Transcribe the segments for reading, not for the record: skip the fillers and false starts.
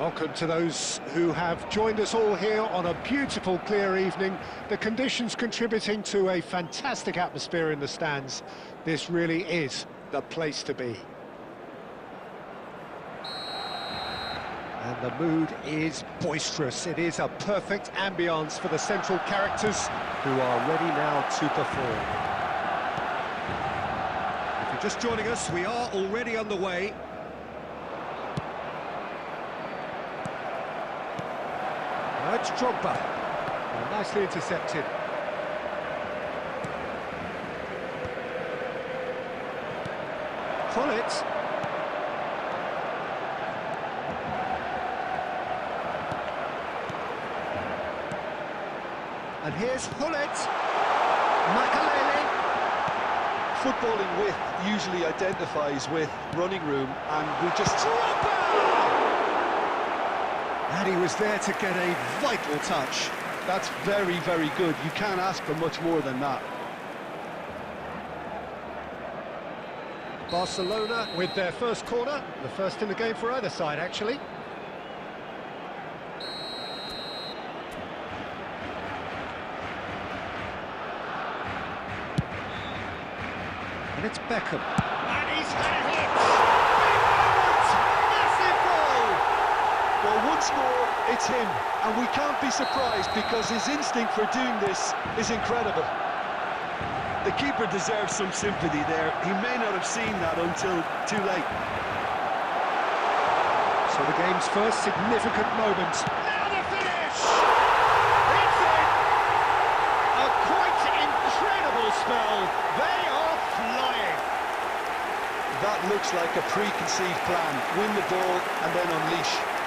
Welcome to those who have joined us all here on a beautiful, clear evening. The conditions contributing to a fantastic atmosphere in the stands. This really is the place to be. And the mood is boisterous. It is a perfect ambience for the central characters who are ready now to perform. If you're just joining us, we are already on the way. It's Drogba. Well, nicely intercepted. Gullit. And here's Gullit. Makalele. Footballing width usually identifies with running room, and we just... And he was there to get a vital touch. That's very, very good. You can't ask for much more than that. Barcelona with their first corner, the first in the game for either side, actually. And it's Beckham. And he's had it! Well, once more, it's him, and we can't be surprised because his instinct for doing this is incredible. The keeper deserves some sympathy there. He may not have seen that until too late. So the game's first significant moment. Now the finish! It's in! A quite incredible spell. They are flying. That looks like a preconceived plan. Win the ball and then unleash.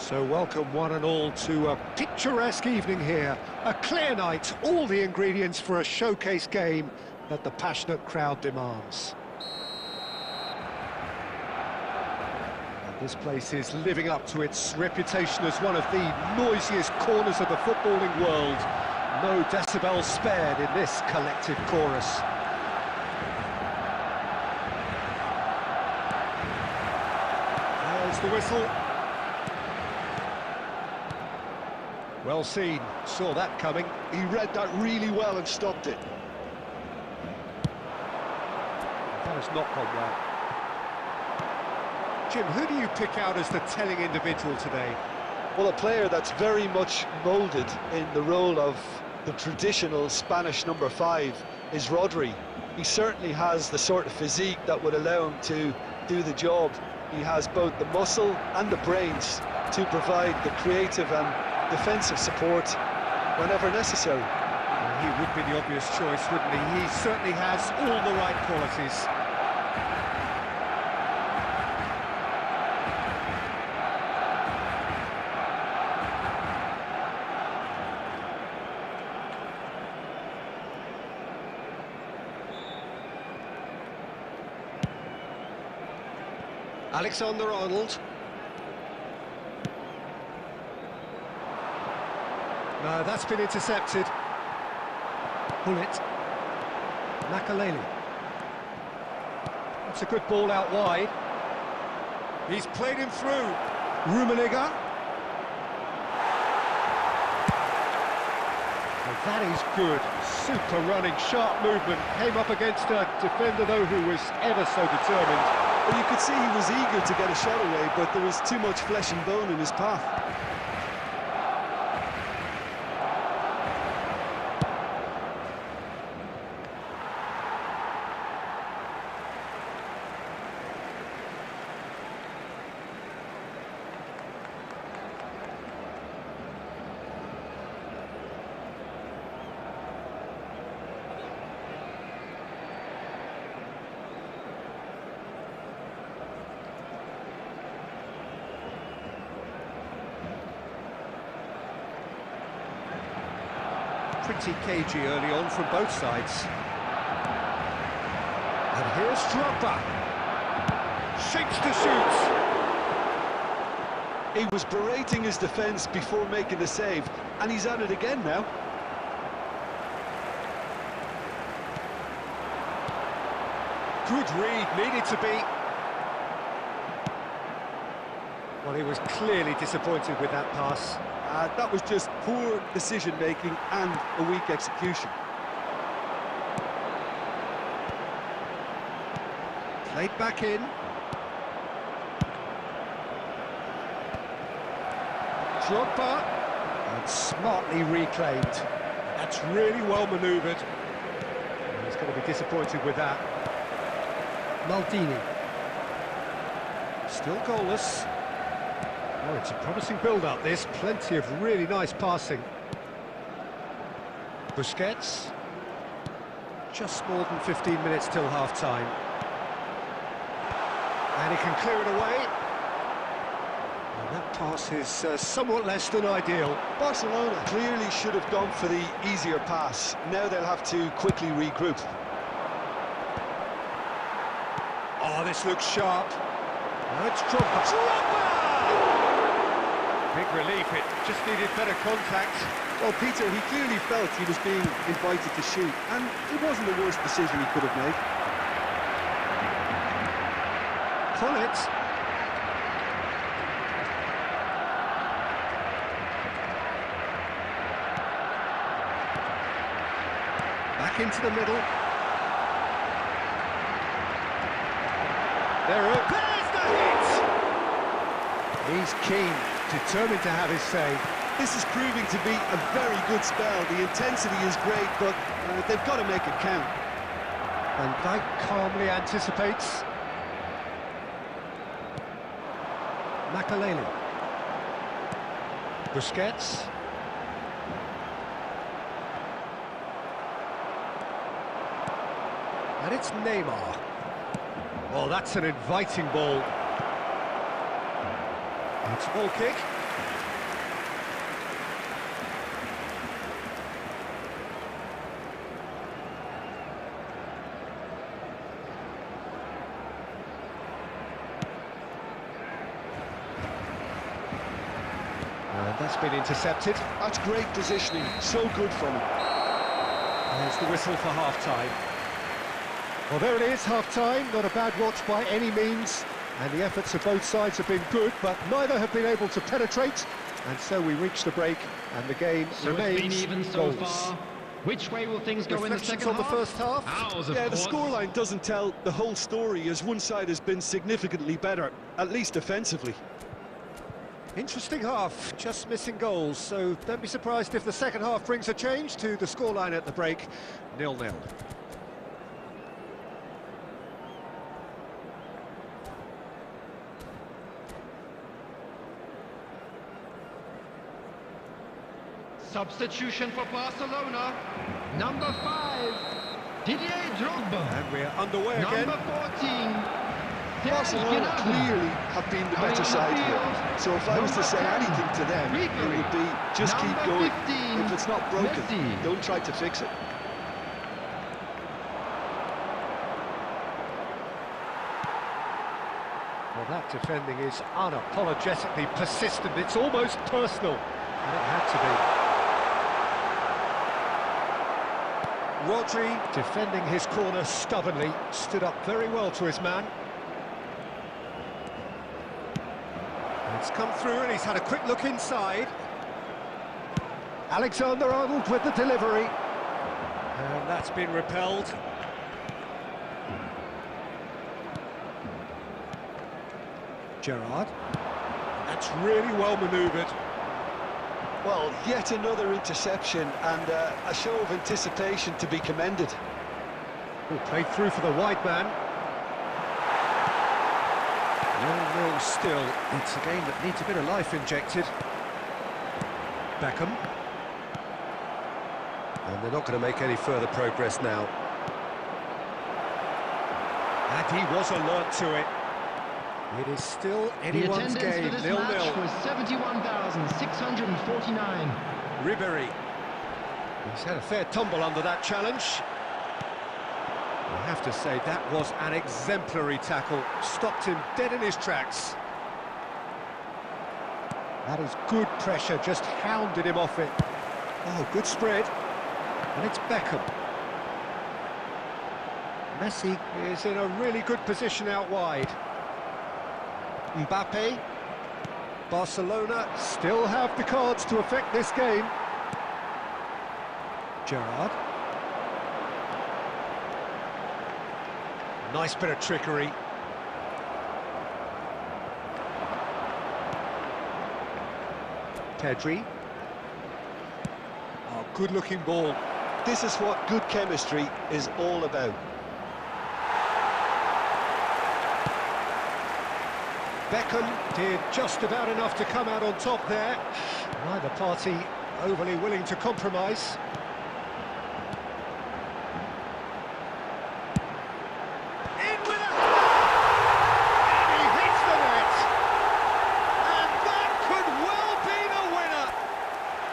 So welcome one and all to a picturesque evening here. A clear night, all the ingredients for a showcase game that the passionate crowd demands. And this place is living up to its reputation as one of the noisiest corners of the footballing world. No decibels spared in this collective chorus. There's the whistle. Well seen, saw that coming. He read that really well and stopped it. That has not gone well. Jim, who do you pick out as the telling individual today? Well, a player that's very much moulded in the role of the traditional Spanish number 5 is Rodri. He certainly has the sort of physique that would allow him to do the job. He has both the muscle and the brains to provide the creative and defensive support whenever necessary. Well, he would be the obvious choice, wouldn't he? He certainly has all the right qualities. Alexander-Arnold. No, that's been intercepted. Gullit. Makaleli. That's a good ball out wide. He's played him through. Rummenigge. Well, that is good. Super running, sharp movement. Came up against a defender, though, who was ever so determined. Well, you could see he was eager to get a shot away, but there was too much flesh and bone in his path. Pretty cagey early on from both sides. And here's Drogba. Shakes to shoot. He was berating his defence before making the save, and he's at it again now. Good read, needed to be. Well, he was clearly disappointed with that pass. That was just poor decision-making and a weak execution. Played back in. Drogba. And smartly reclaimed. That's really well manoeuvred. He's going to be disappointed with that. Maldini. Still goalless. Oh, it's a promising build-up, this. Plenty of really nice passing. Busquets. Just more than 15 minutes till half-time. And he can clear it away. And that pass is somewhat less than ideal. Barcelona clearly should have gone for the easier pass. Now they'll have to quickly regroup. Oh, this looks sharp. Oh, it's Drogba. Big relief, it just needed better contact. Well, Peter, he clearly felt he was being invited to shoot, and it wasn't the worst decision he could have made. Gullit. Back into the middle. There's the hit! He's keen. Determined to have his say. This is proving to be a very good spell. The intensity is great, but they've got to make it count. Van Dijk calmly anticipates. Makaleli. Busquets. And it's Neymar. Oh, that's an inviting ball. It's a ball kick. That's been intercepted. That's great positioning, so good from him. There's the whistle for half-time. Well, there it is, half-time. Not a bad watch by any means. And the efforts of both sides have been good, but neither have been able to penetrate. And so we reach the break, and the game remains it's been even so goals. far. Which way will things go in the second on half? the first half? Ours, of Yeah, the course. scoreline doesn't tell the whole story, as one side has been significantly better, at least defensively. Interesting half, just missing goals, so don't be surprised if the second half brings a change to the scoreline at the break, 0-0. Substitution for Barcelona. Number 5, Didier Drogba. And we're underway again. Number 14, Barcelona clearly have been the better side here, so if I was to say anything to them, it would be just keep going. If it's not broken, don't try to fix it. Well, that defending is unapologetically persistent. It's almost personal, and it had to be. Rodri, defending his corner stubbornly, stood up very well to his man. It's come through and he's had a quick look inside. Alexander-Arnold with the delivery. And that's been repelled. Gerrard. That's really well manoeuvred. Well, yet another interception and a show of anticipation to be commended. Oh, played through for the wide man. 0-0 still. It's a game that needs a bit of life injected. Beckham. And they're not going to make any further progress now. And he was alert to it. It is still anyone's game, 0-0. The attendance for this match was 71,649. Ribéry. He's had a fair tumble under that challenge. I have to say, that was an exemplary tackle. Stopped him dead in his tracks. That is good pressure, just hounded him off it. Oh, good spread. And it's Beckham. Messi is in a really good position out wide. Mbappe. Barcelona still have the cards to affect this game. Gerrard. Nice bit of trickery. Pedri. Oh, good-looking ball. This is what good chemistry is all about. Beckham did just about enough to come out on top there. Neither party overly willing to compromise. In with a... And he hits the net! And that could well be the winner!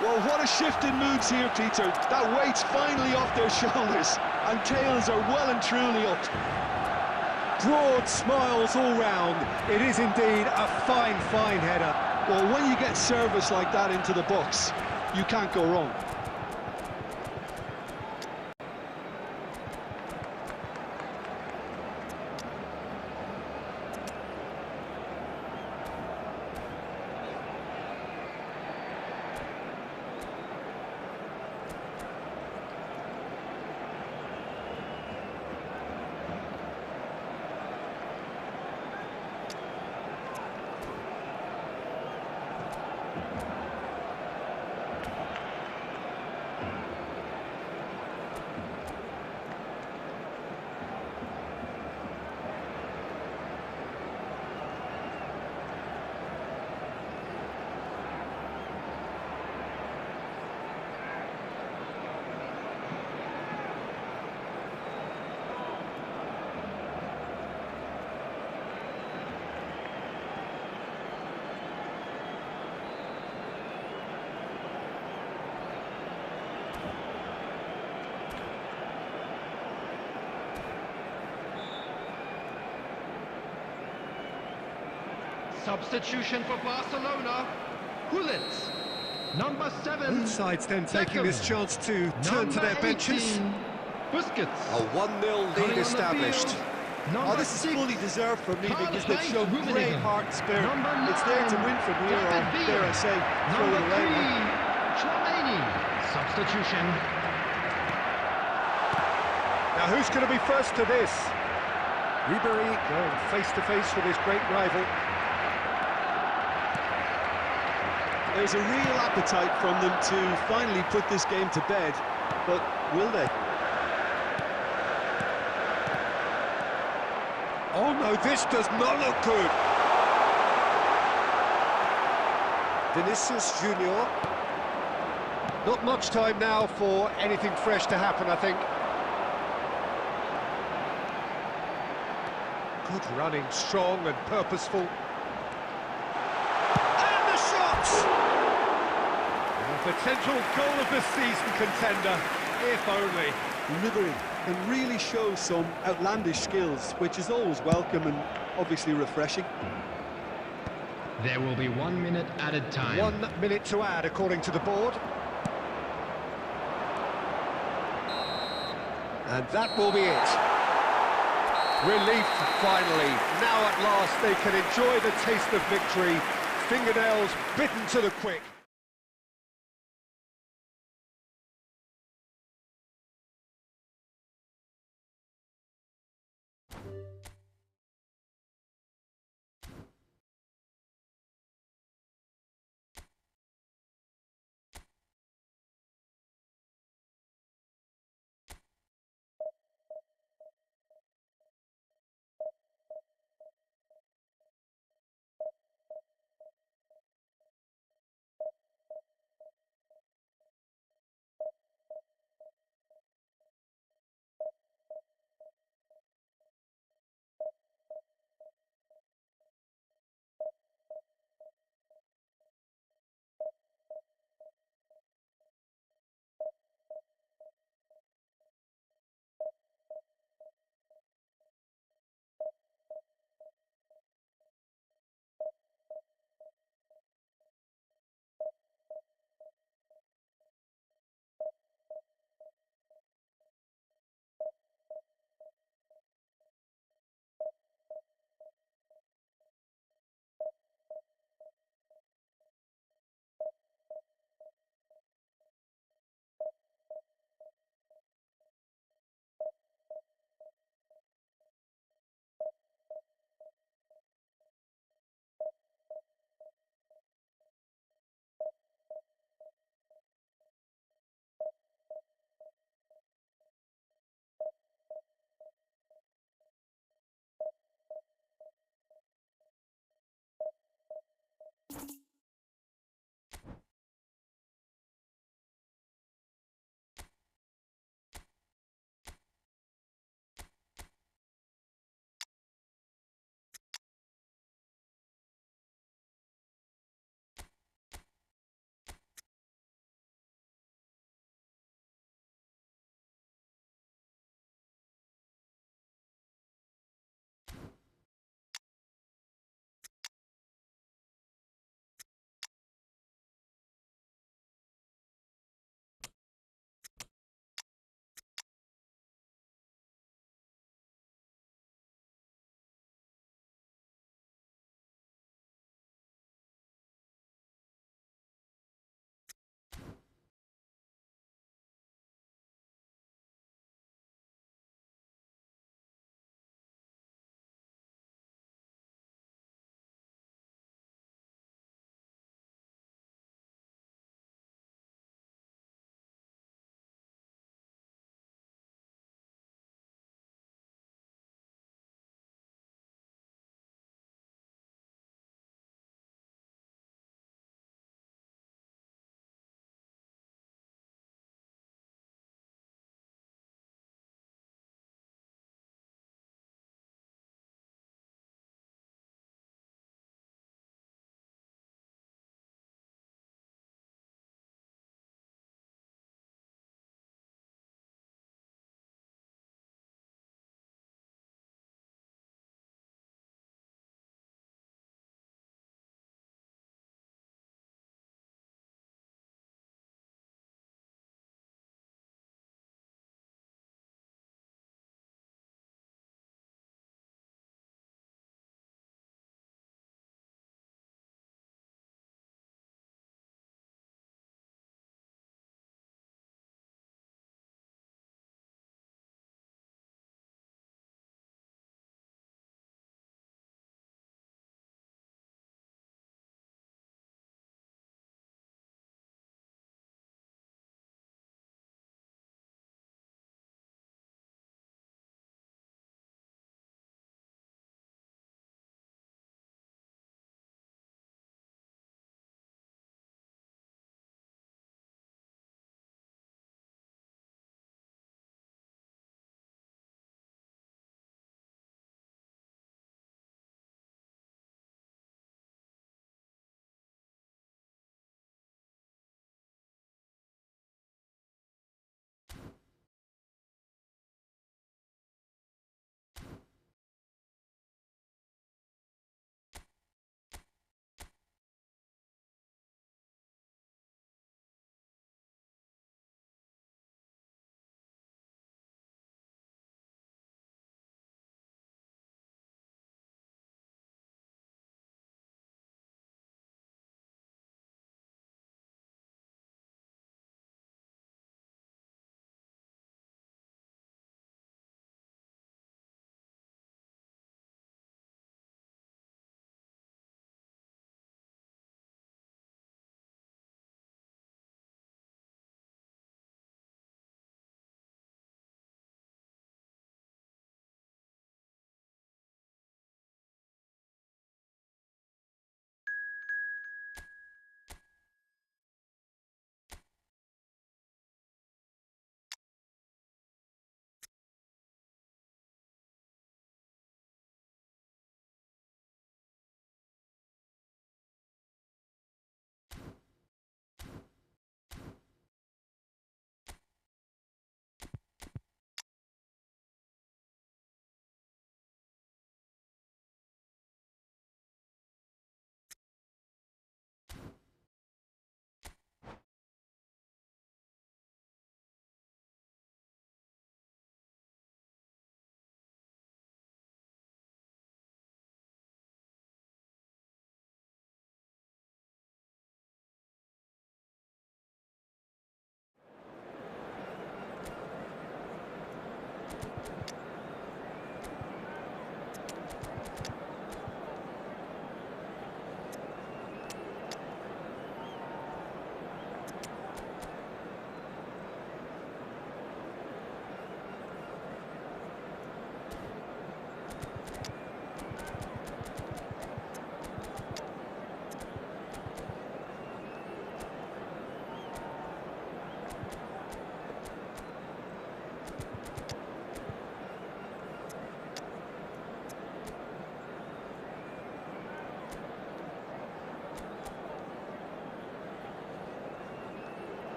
Well, what a shift in moods here, Peter. That weight's finally off their shoulders, and tails are well and truly up. Broad smiles all round. It is indeed a fine, fine header. Well, when you get service like that into the box, you can't go wrong. Substitution for Barcelona. Gullit. Number 7. Both sides then taking this chance to turn to their benches. Busquets. A 1-0 lead established. Oh, this is fully deserved for me because they've shown great heart and spirit. It's there to win from here, or dare I say, throw it away. Substitution. Now who's going to be first to this? Ribery going face to face with his great rival. There's a real appetite from them to finally put this game to bed, but will they? Oh no, this does not look good. Vinicius Junior. Not much time now for anything fresh to happen, I think. Good running, strong and purposeful. And the shots! A potential goal of the season contender, if only. Ribery can really show some outlandish skills, which is always welcome and obviously refreshing. There will be 1 minute added time. 1 minute to add, according to the board. And that will be it. Relief, finally. Now at last they can enjoy the taste of victory. Fingernails bitten to the quick.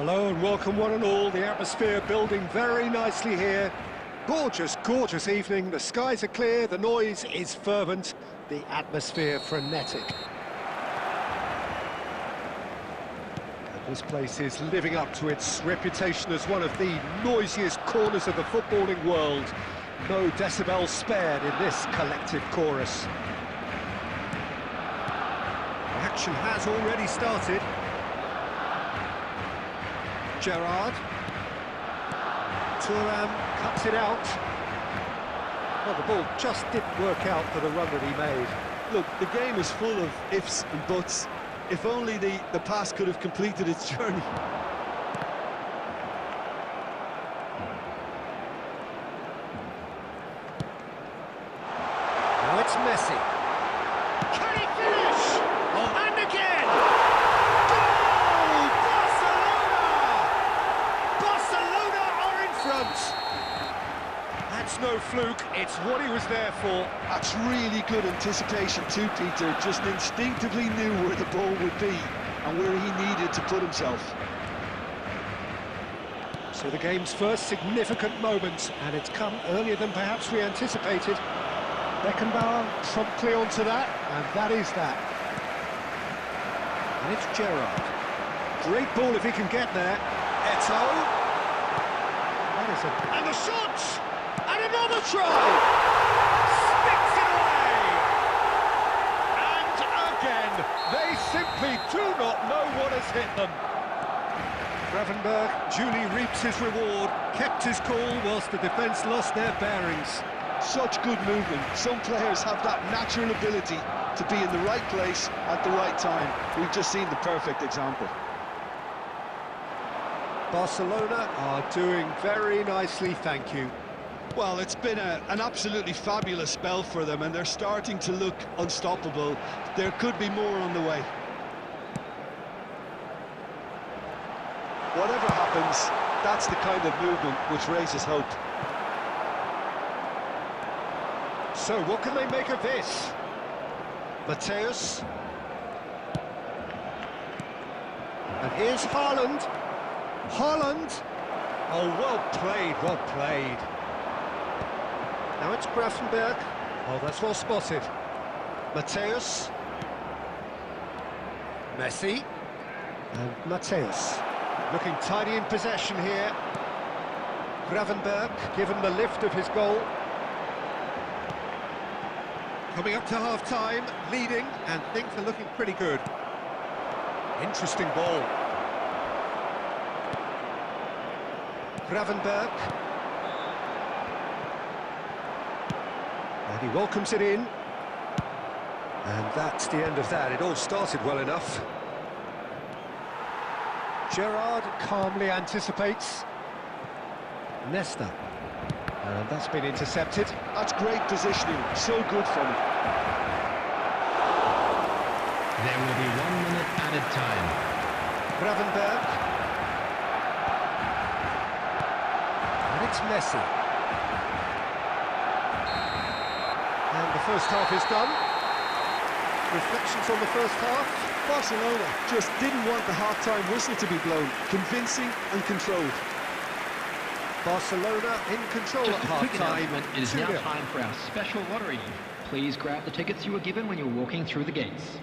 Hello and welcome one and all. The atmosphere building very nicely here. Gorgeous, gorgeous evening. The skies are clear, the noise is fervent, the atmosphere frenetic. And this place is living up to its reputation as one of the noisiest corners of the footballing world. No decibels spared in this collective chorus. The action has already started. Gerrard. Thuram cuts it out. Well, the ball just didn't work out for the run that he made. Look, the game is full of ifs and buts. If only the pass could have completed its journey. Now it's Messi. Can he finish? Oh, and again! Goal! Barcelona! Barcelona are in front. That's no fluke, it's what he was there for. That's really good anticipation too, Peter. Just instinctively knew where the ball would be and where he needed to put himself. So the game's first significant moment, and it's come earlier than perhaps we anticipated. Beckenbauer promptly onto that, and that is that. And it's Gerrard. Great ball if he can get there. Eto'o. That is and the shot! And another try! Sticks it away! And again, they simply do not know what has hit them. Gravenberg duly reaps his reward, kept his cool whilst the defence lost their bearings. Such good movement. Some players have that natural ability to be in the right place at the right time. We've just seen the perfect example. Barcelona are doing very nicely, thank you. Well, it's been an absolutely fabulous spell for them, and they're starting to look unstoppable. There could be more on the way. Whatever happens, that's the kind of movement which raises hope. So, what can they make of this? Mateus. And here's Haaland. Haaland. Oh, well played, well played. Now it's Gravenberg. Oh, that's well spotted. Mateus. Messi. And Mateus. Looking tidy in possession here. Gravenberg, given the lift of his goal. Coming up to half-time, leading, and things are looking pretty good. Interesting ball. Gravenberg. And he welcomes it in. And that's the end of that. It all started well enough. Gerrard calmly anticipates. Nesta. And that's been intercepted. That's great positioning, so good from him. There will be 1 minute added time. Gravenberg. And it's Messi. And the first half is done. Reflections on the first half? Barcelona just didn't want the half-time whistle to be blown. Convincing and controlled. Barcelona in control Just at a quick half-time. announcement, it is now time for our special lottery. Please grab the tickets you were given when you were walking through the gates.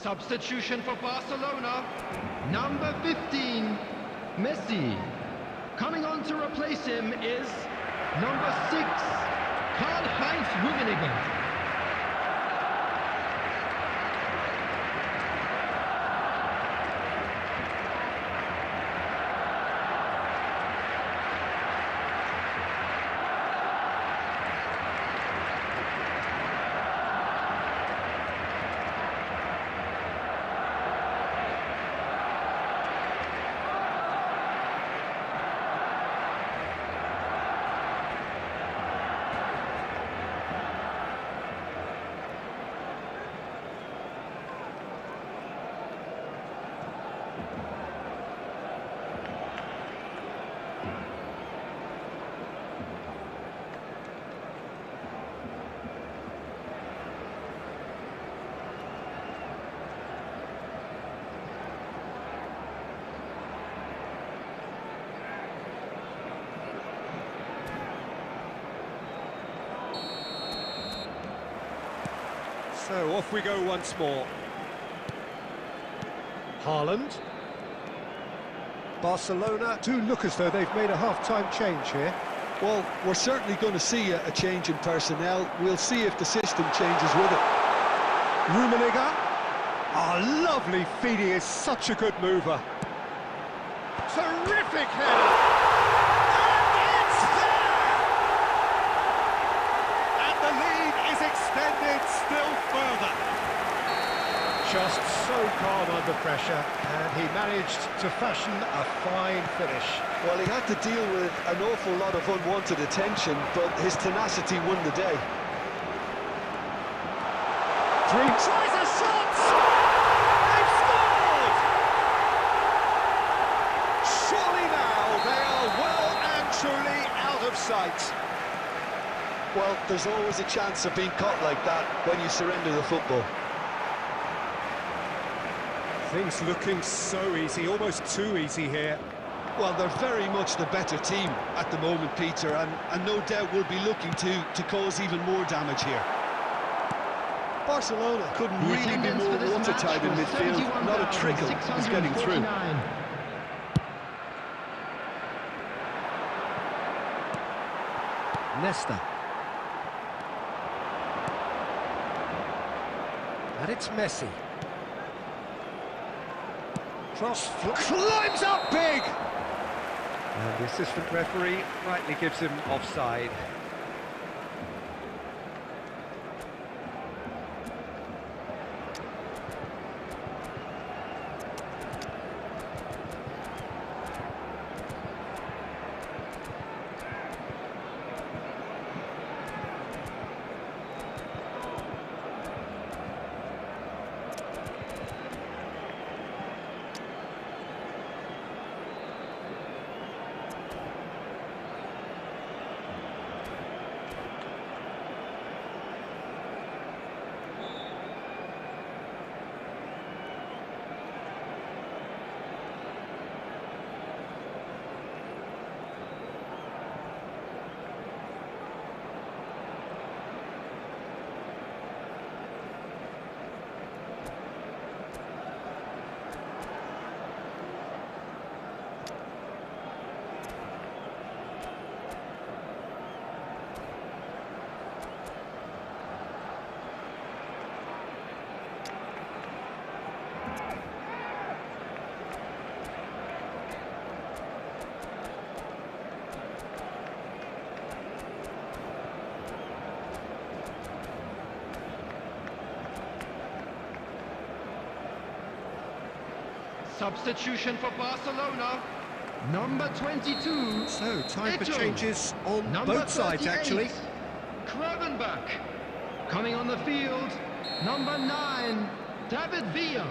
Substitution for Barcelona. Number 15, Messi. Coming on to replace him is number 6, Karl-Heinz Rummenigge. So off we go once more. Haaland. Barcelona do look as though they've made a half-time change here. Well, we're certainly going to see a change in personnel. We'll see if the system changes with it. Rummenigge. Oh, lovely feed, he is such a good mover. Terrific header! And it's there! And the lead is extended still further. Just so calm under pressure, and he managed to fashion a fine finish. Well, he had to deal with an awful lot of unwanted attention, but his tenacity won the day. Tries a shot! They've scored! Surely now they are well and truly out of sight. Well, there's always a chance of being caught like that when you surrender the football. Things looking so easy, almost too easy here. Well, they're very much the better team at the moment, Peter, and no doubt will be looking to cause even more damage here. Barcelona couldn't The really be attendance more for this watertight in match was midfield. Not a trickle is getting through. 71,649. Nesta. And it's Messi. Cross climbs up big! And the assistant referee rightly gives him offside. Substitution for Barcelona. Number 22. So, time for Eto. changes on Number both sides, 38, actually. Kravenbach. Coming on the field, number 9, David Villa.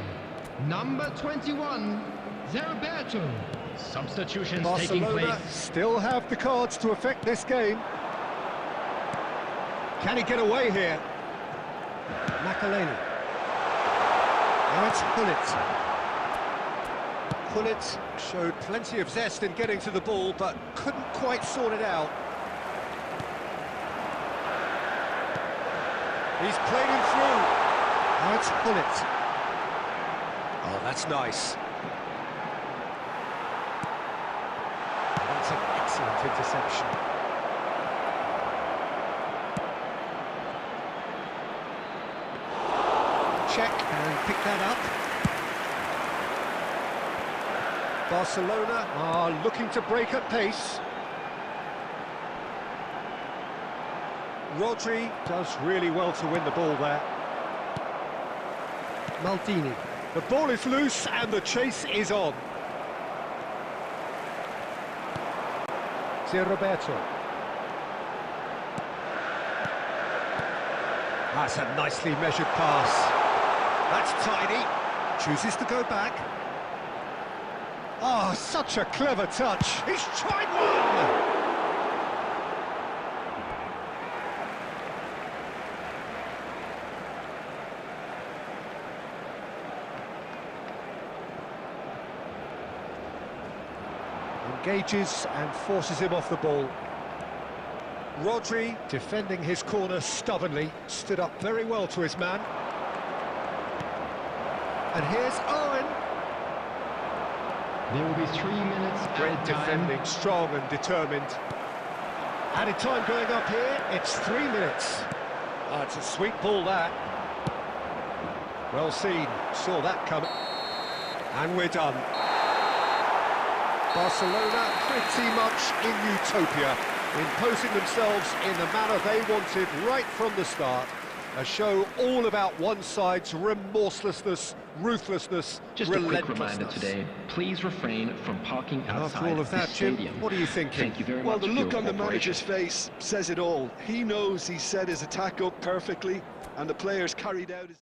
Number 21, Zerberto. Substitutions taking Barcelona place. still have the cards to affect this game. Can he get away here? Makaleli. Now it's Gullit. Gullit showed plenty of zest in getting to the ball, but couldn't quite sort it out. He's played him through. Now it's Gullit. Oh, that's nice. That's an excellent interception. Check and pick that up. Barcelona are looking to break at pace. Rodri does really well to win the ball there. Maldini. The ball is loose and the chase is on. Roberto. That's a nicely measured pass. That's tidy. Chooses to go back. Oh, such a clever touch. He's tried one! Engages and forces him off the ball. Rodri, defending his corner stubbornly, stood up very well to his man. And here's Owen. There will be 3 minutes Great added time. defending, strong and determined. Added time going up here, it's 3 minutes. Ah, it's a sweet ball, that. Well seen, saw that coming. And we're done. Barcelona pretty much in utopia, imposing themselves in the manner they wanted right from the start. A show all about one side's remorselessness, ruthlessness, Just a quick relentlessness. reminder today, please refrain from parking outside After all of that, the Jim, stadium. what are you thinking? Thank you very Well, much the for your look on the cooperation. manager's face says it all. He knows he set his attack up perfectly, and the players carried out his...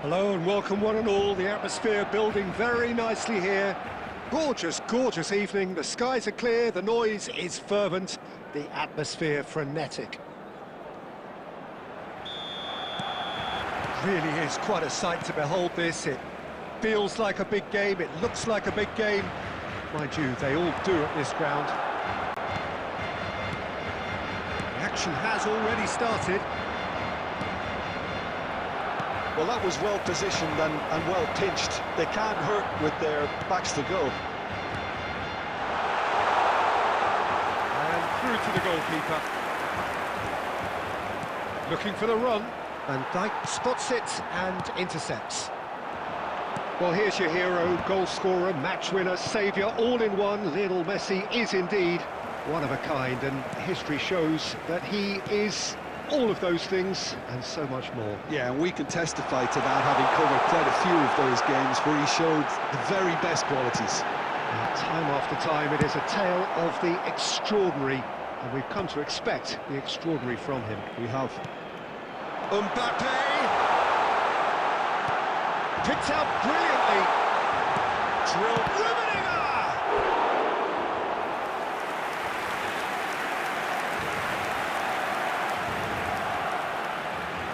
Hello and welcome one and all. The atmosphere building very nicely here. Gorgeous, gorgeous evening. The skies are clear, the noise is fervent, the atmosphere frenetic. Really is quite a sight to behold this. It feels like a big game, it looks like a big game. Mind you, they all do at this ground. The action has already started. Well, that was well positioned and well pinched. They can't hurt with their backs to go. And through to the goalkeeper. Looking for the run. Van Dijk spots it and intercepts. Well, here's your hero, goal scorer, match winner, saviour, all in one. Lionel Messi is indeed one of a kind, and history shows that he is all of those things and so much more. Yeah, and we can testify to that, having covered quite a few of those games where he showed the very best qualities. And time after time, it is a tale of the extraordinary, and we've come to expect the extraordinary from him. We have. Mbappe! Picked out brilliantly. Drilled.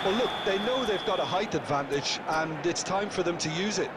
Well, look, they know they've got a height advantage, and it's time for them to use it.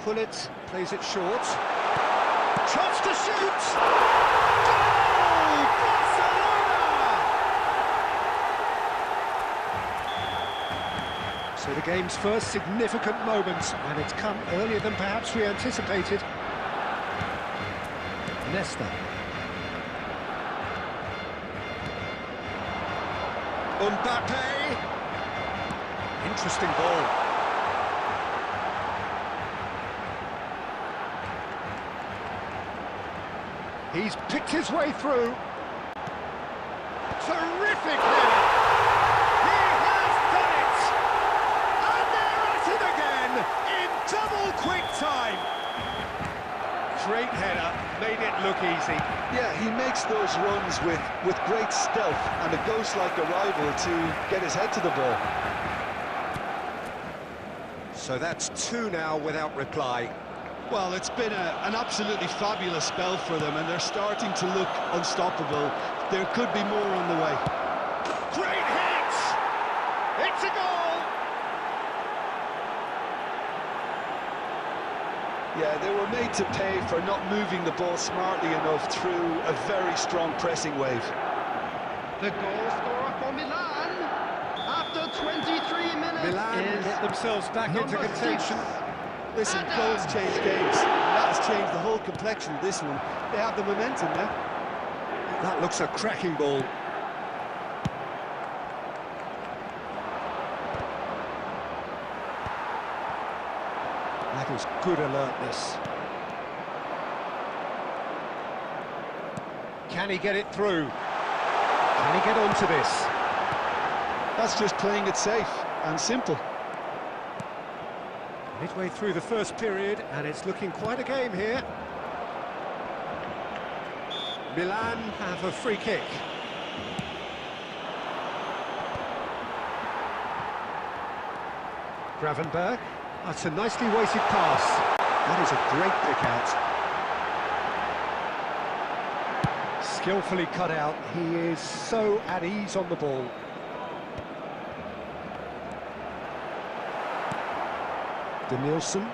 Gullit plays it short. Chance to shoot! Goal! Barcelona! So the game's first significant moment, and it's come earlier than perhaps we anticipated. Nesta. Mbappe! Interesting ball. He's picked his way through. Terrific header! He has done it! And they're at it again in double quick time. Great header, made it look easy. Yeah, he makes those runs with great stealth and a ghost-like arrival to get his head to the ball. So that's two now without reply. Well, it's been an absolutely fabulous spell for them, and they're starting to look unstoppable. There could be more on the way. Great hit! It's a goal! Yeah, they were made to pay for not moving the ball smartly enough through a very strong pressing wave. The goal scorer for Milan after 23 minutes Milan is get themselves back into number contention. 6. Listen, goals change games. That has changed the whole complexion of this one. They have the momentum now. That looks a cracking ball. That is good alertness. Can he get it through? Can he get onto this? That's just playing it safe and simple. Midway through the first period, and it's looking quite a game here. Milan have a free kick. Gravenberg. That's a nicely weighted pass. That is a great pick out. Skillfully cut out. He is so at ease on the ball. Nielsen.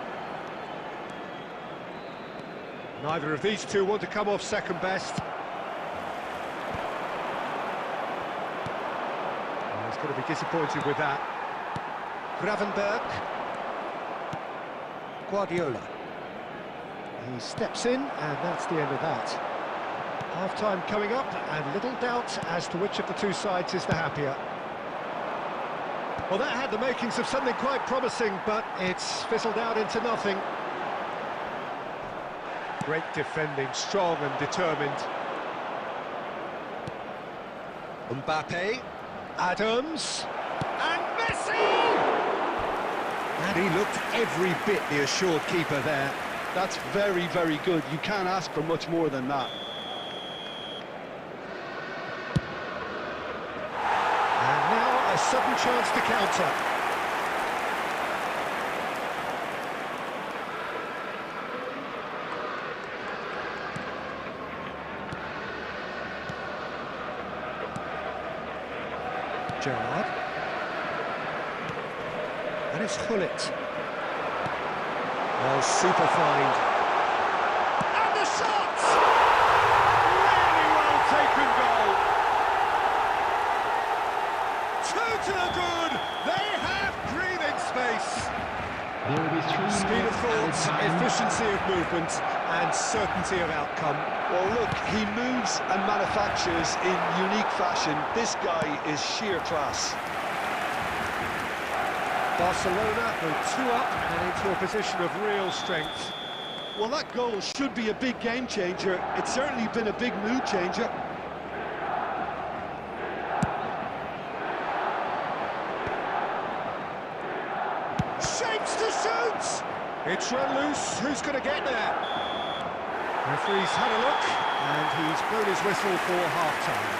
Neither of these two want to come off second best. Oh, he's going to be disappointed with that. Gravenberg. Guardiola. He steps in, and that's the end of that. Half-time coming up, and little doubt as to which of the two sides is the happier. Well, that had the makings of something quite promising, but it's fizzled out into nothing. Great defending, strong and determined. Mbappe, Adams, and Messi! And he looked every bit the assured keeper there. That's very, very good. You can't ask for much more than that. And now a sudden chance to counter. Gerrard. And it's Gullit. Well, super find. And the shot! Really well taken goal. Two to the good. They have breathing space. There will be 3 Speed of minutes thought, added time. efficiency of movement, and certainty of outcome. Well, look, he moves and manufactures in unique fashion. This guy is sheer class. Barcelona go 2 up and into a position of real strength. Well, that goal should be a big game changer. It's certainly been a big mood changer. Shapes to shoot! It's run loose. Who's going to get there? Referee's had a look, and he's blown his whistle for half-time.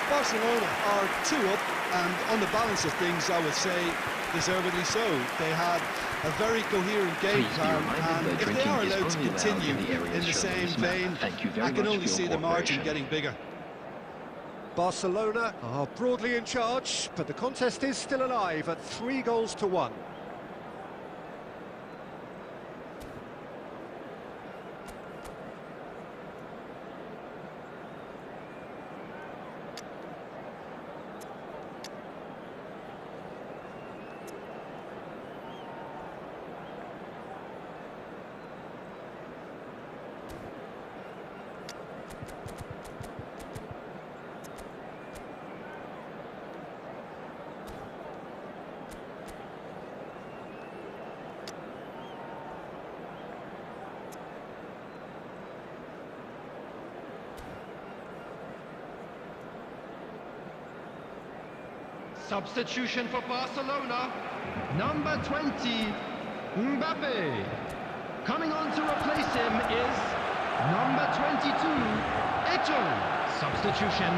Barcelona are 2 up, and on the balance of things, I would say, deservedly so. They had a very coherent game Please be plan, reminded and that if they are drinking is allowed to only allowed continue in the areas in the shown same on this map. vein, Thank you very I can much only for see your the margin cooperation. getting bigger. Barcelona are broadly in charge, but the contest is still alive at 3-1. Substitution for Barcelona. Number 20, Mbappe. Coming on to replace him is number 22, Eto'o. Substitution.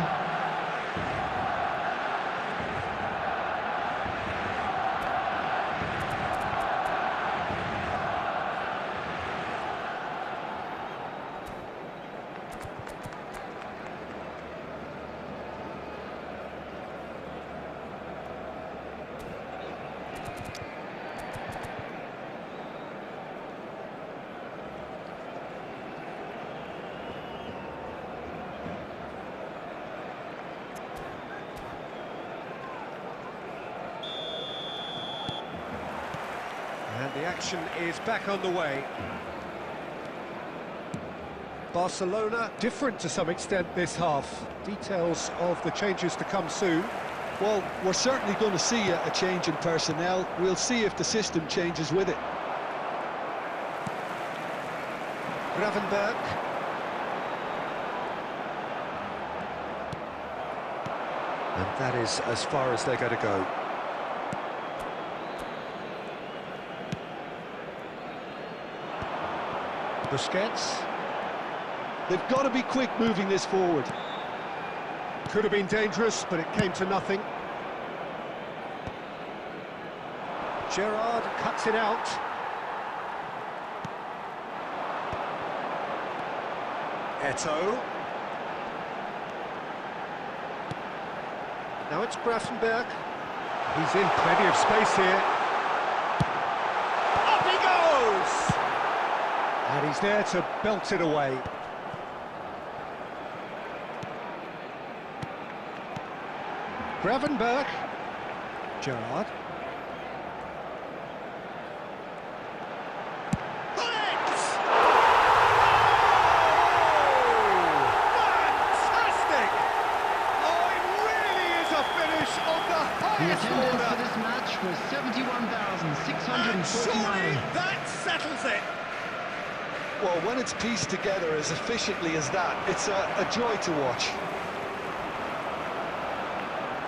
And the action is back on the way. Barcelona different to some extent this half. Details of the changes to come soon. Well, we're certainly going to see a change in personnel. We'll see if the system changes with it. Gravenberg. And that is as far as they're going to go. Busquets. They've got to be quick moving this forward. Could have been dangerous, but it came to nothing. Gerrard cuts it out. Eto'o. Now it's Gravenberg. He's in plenty of space here. Up he goes! And he's there to belt it away. Gravenberg. Gerrard. Gullit! Surely 71,649. that settles it. Well, when it's pieced together as efficiently as that, it's a joy to watch.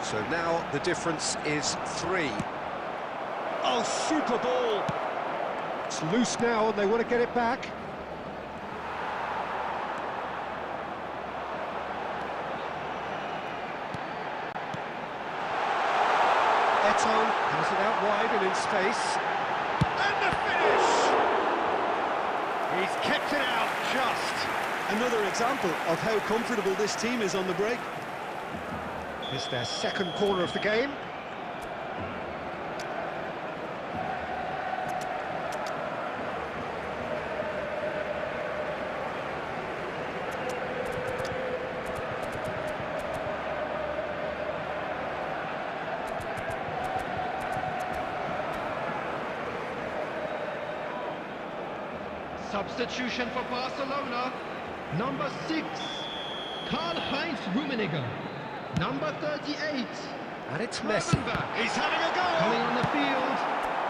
So now the difference is 3. Oh, super ball. It's loose now and they want to get it back. Eto has it out wide and in space. And the finish! He's kept it out just. Another example of how comfortable this team is on the break. It's their second corner of the game. Substitution for Barcelona. Number 6, Karl-Heinz Rummenigge. Number 38. And it's Messi. He's having a go! Coming on the field.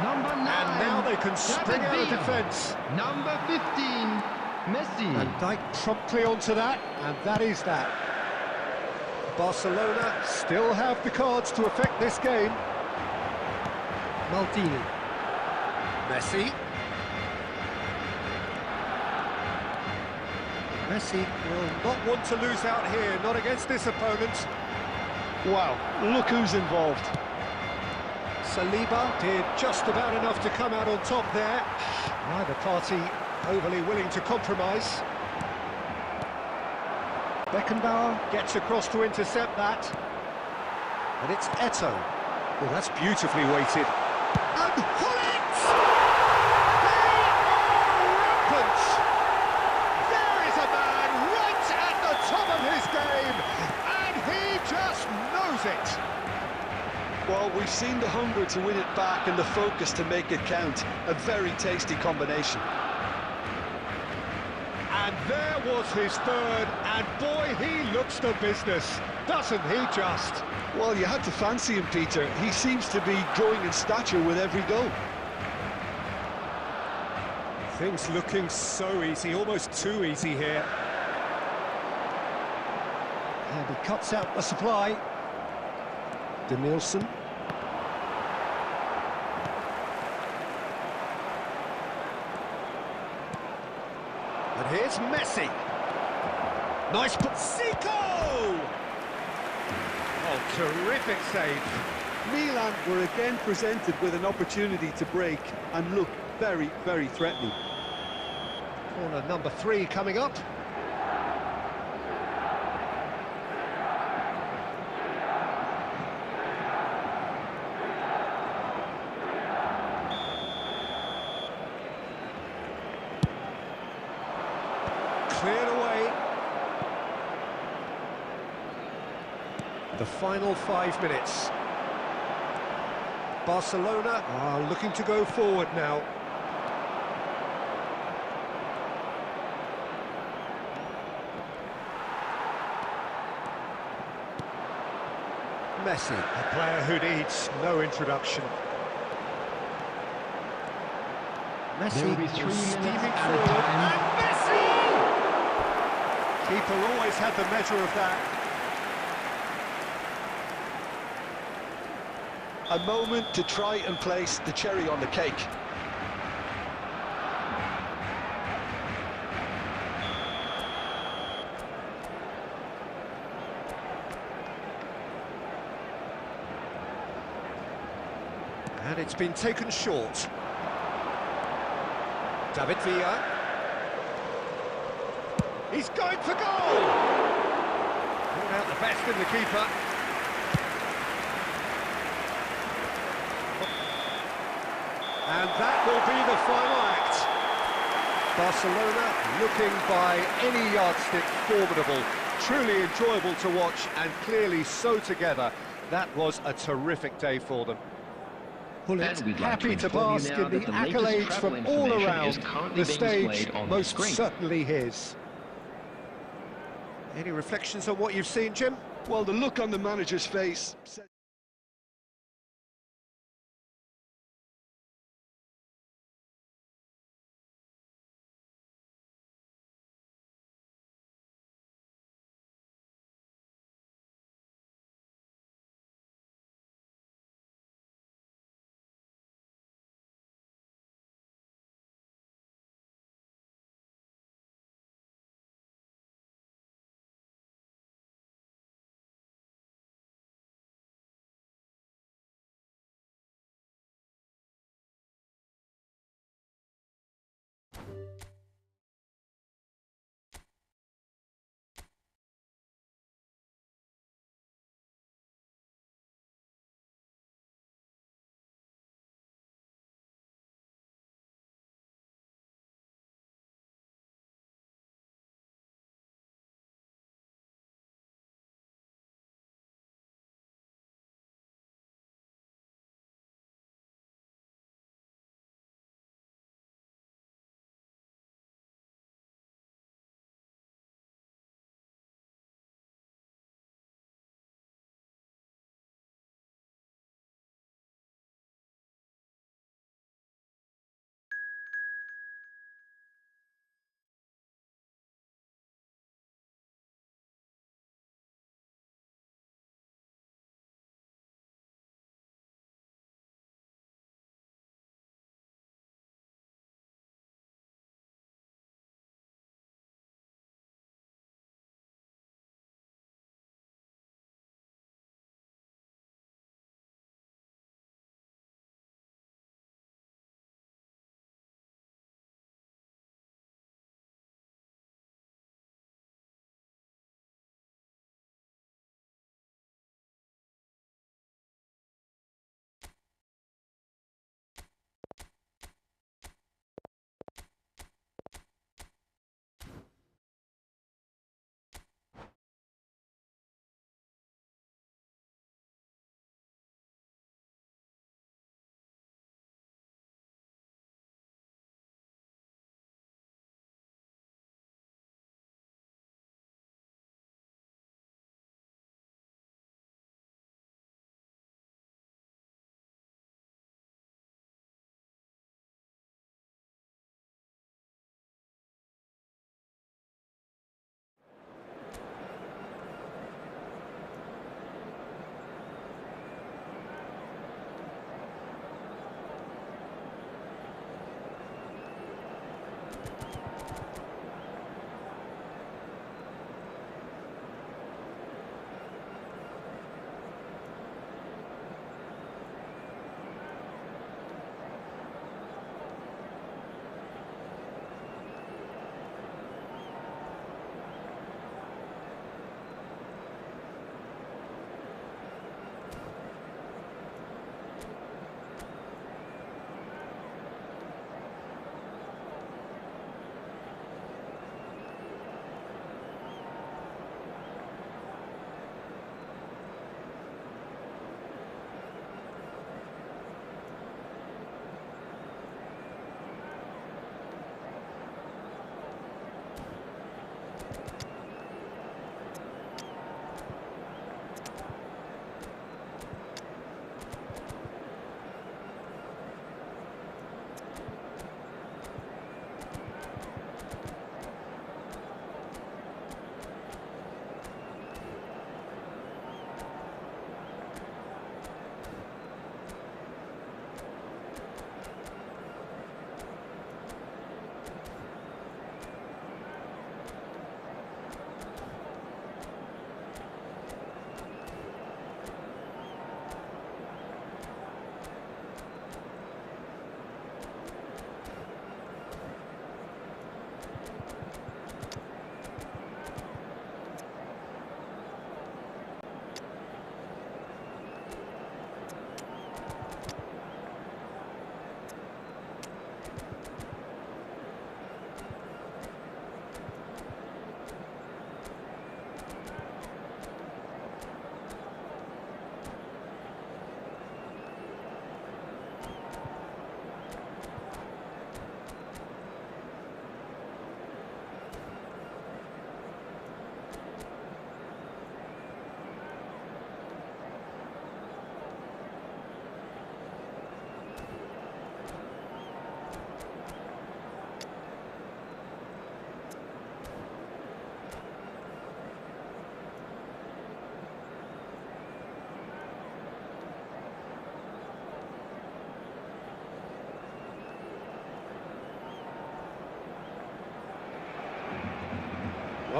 Number 9. And now they can spring out of David Villa. defence. Number 15, Messi. And Dijk promptly onto that, and that is that. Barcelona still have the cards to affect this game. Maldini. Messi. Messi will not want to lose out here, not against this opponent. Wow, look who's involved. Saliba did just about enough to come out on top there. Neither party overly willing to compromise. Beckenbauer gets across to intercept that. And it's Eto. Well, that's beautifully weighted. And Gullit! They are rampant! There is a man right at the top of his game, and he just knows it. Well, we've seen the hunger to win it back and the focus to make it count. A very tasty combination. And there was his third, and boy, he looks the business, doesn't he just? Well, you had to fancy him, Peter. He seems to be growing in stature with every goal. Things looking so easy, almost too easy here. And he cuts out the supply. Denilson. And here's Messi. Nice put. Zico! Oh, terrific save. Milan were again presented with an opportunity to break and look very, very threatening. Corner number 3 coming up. Cleared away. The final 5 minutes. Barcelona are looking to go forward now. Messi, a player who needs no introduction. Messi There will be 3 minutes steaming at a forward, time. and Messi! Keeper always had the measure of that. A moment to try and place the cherry on the cake. And it's been taken short. David Villa. He's going for goal! Brought out the best in the keeper. And that will be the final act. Barcelona looking by any yardstick formidable. Truly enjoyable to watch and clearly so together. That was a terrific day for them. Gullit And we'd like happy to to inform you bask now in the that the latest accolades travel from all information around. is currently The being stage displayed on the most screen. certainly his. Any reflections on what you've seen, Jim? Well, the look on the manager's face said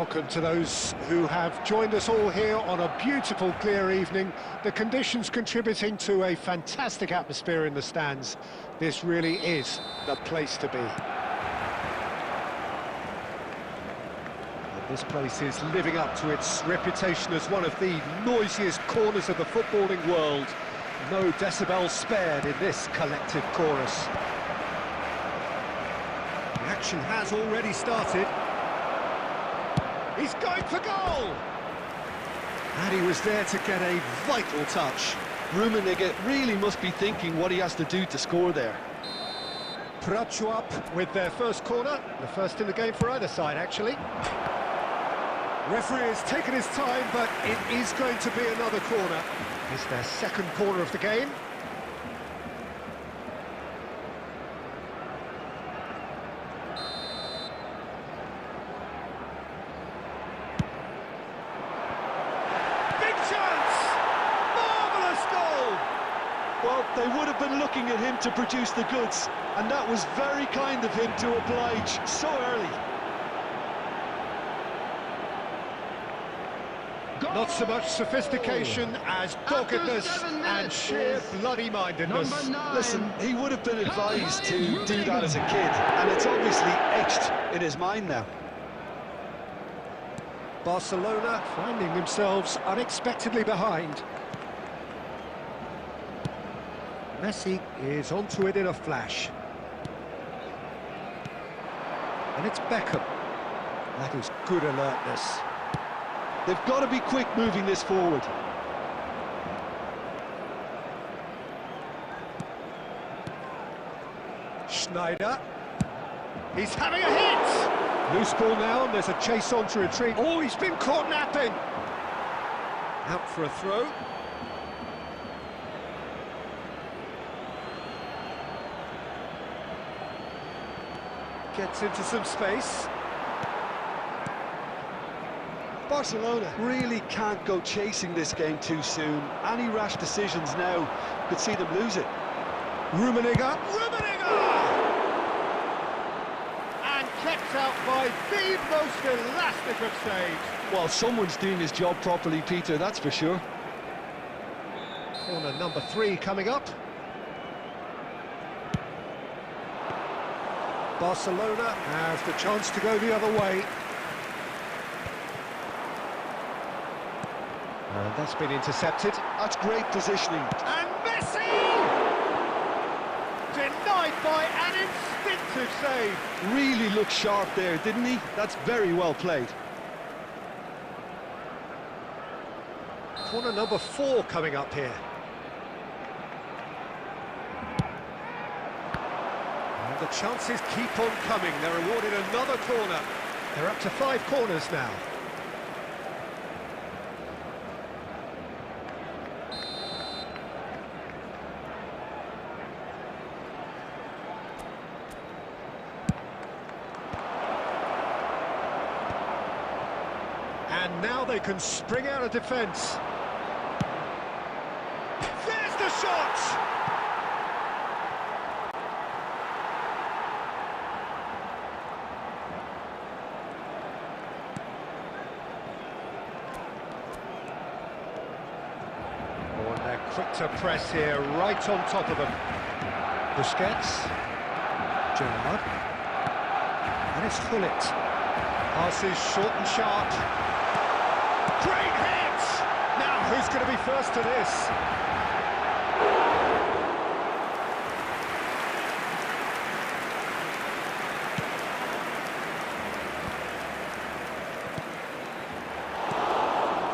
Welcome to those who have joined us all here on a beautiful, clear evening. The conditions contributing to a fantastic atmosphere in the stands. This really is the place to be. And this place is living up to its reputation as one of the noisiest corners of the footballing world. No decibels spared in this collective chorus. The action has already started. He's going for goal! And he was there to get a vital touch. Rummenigge really must be thinking what he has to do to score there. Prachu up with their first corner, the first in the game for either side, actually. Referee has taken his time, but it is going to be another corner. It's their second corner of the game. Well, they would have been looking at him to produce the goods, and that was very kind of him to oblige so early. Goal! Not so much sophistication as doggedness and sheer bloody-mindedness. Listen, he would have been advised to do that as a kid, and it's obviously etched in his mind now. Barcelona finding themselves unexpectedly behind. Messi is onto it in a flash. And it's Beckham. That is good alertness. They've got to be quick moving this forward. Schneider. He's having a hit! Loose ball now, and there's a chase on to retreat. Oh, he's been caught napping! Out for a throw. Gets into some space. Barcelona really can't go chasing this game too soon. Any rash decisions now could see them lose it. Rummenigge! And kept out by the most elastic of saves. Well, someone's doing his job properly, Peter, that's for sure. Corner number 3 coming up. Barcelona have the chance to go the other way. And that's been intercepted. That's great positioning. And Messi! Denied by an instinctive save. Really looked sharp there, didn't he? That's very well played. Corner number 4 coming up here. The chances keep on coming. They're awarded another corner. They're up to 5 corners now. And now they can spring out of defence. There's the shot! Quick to press here, right on top of them. Busquets. Gerrard. And it's Gullit. Passes short and sharp. Great hit! Now, who's going to be first to this?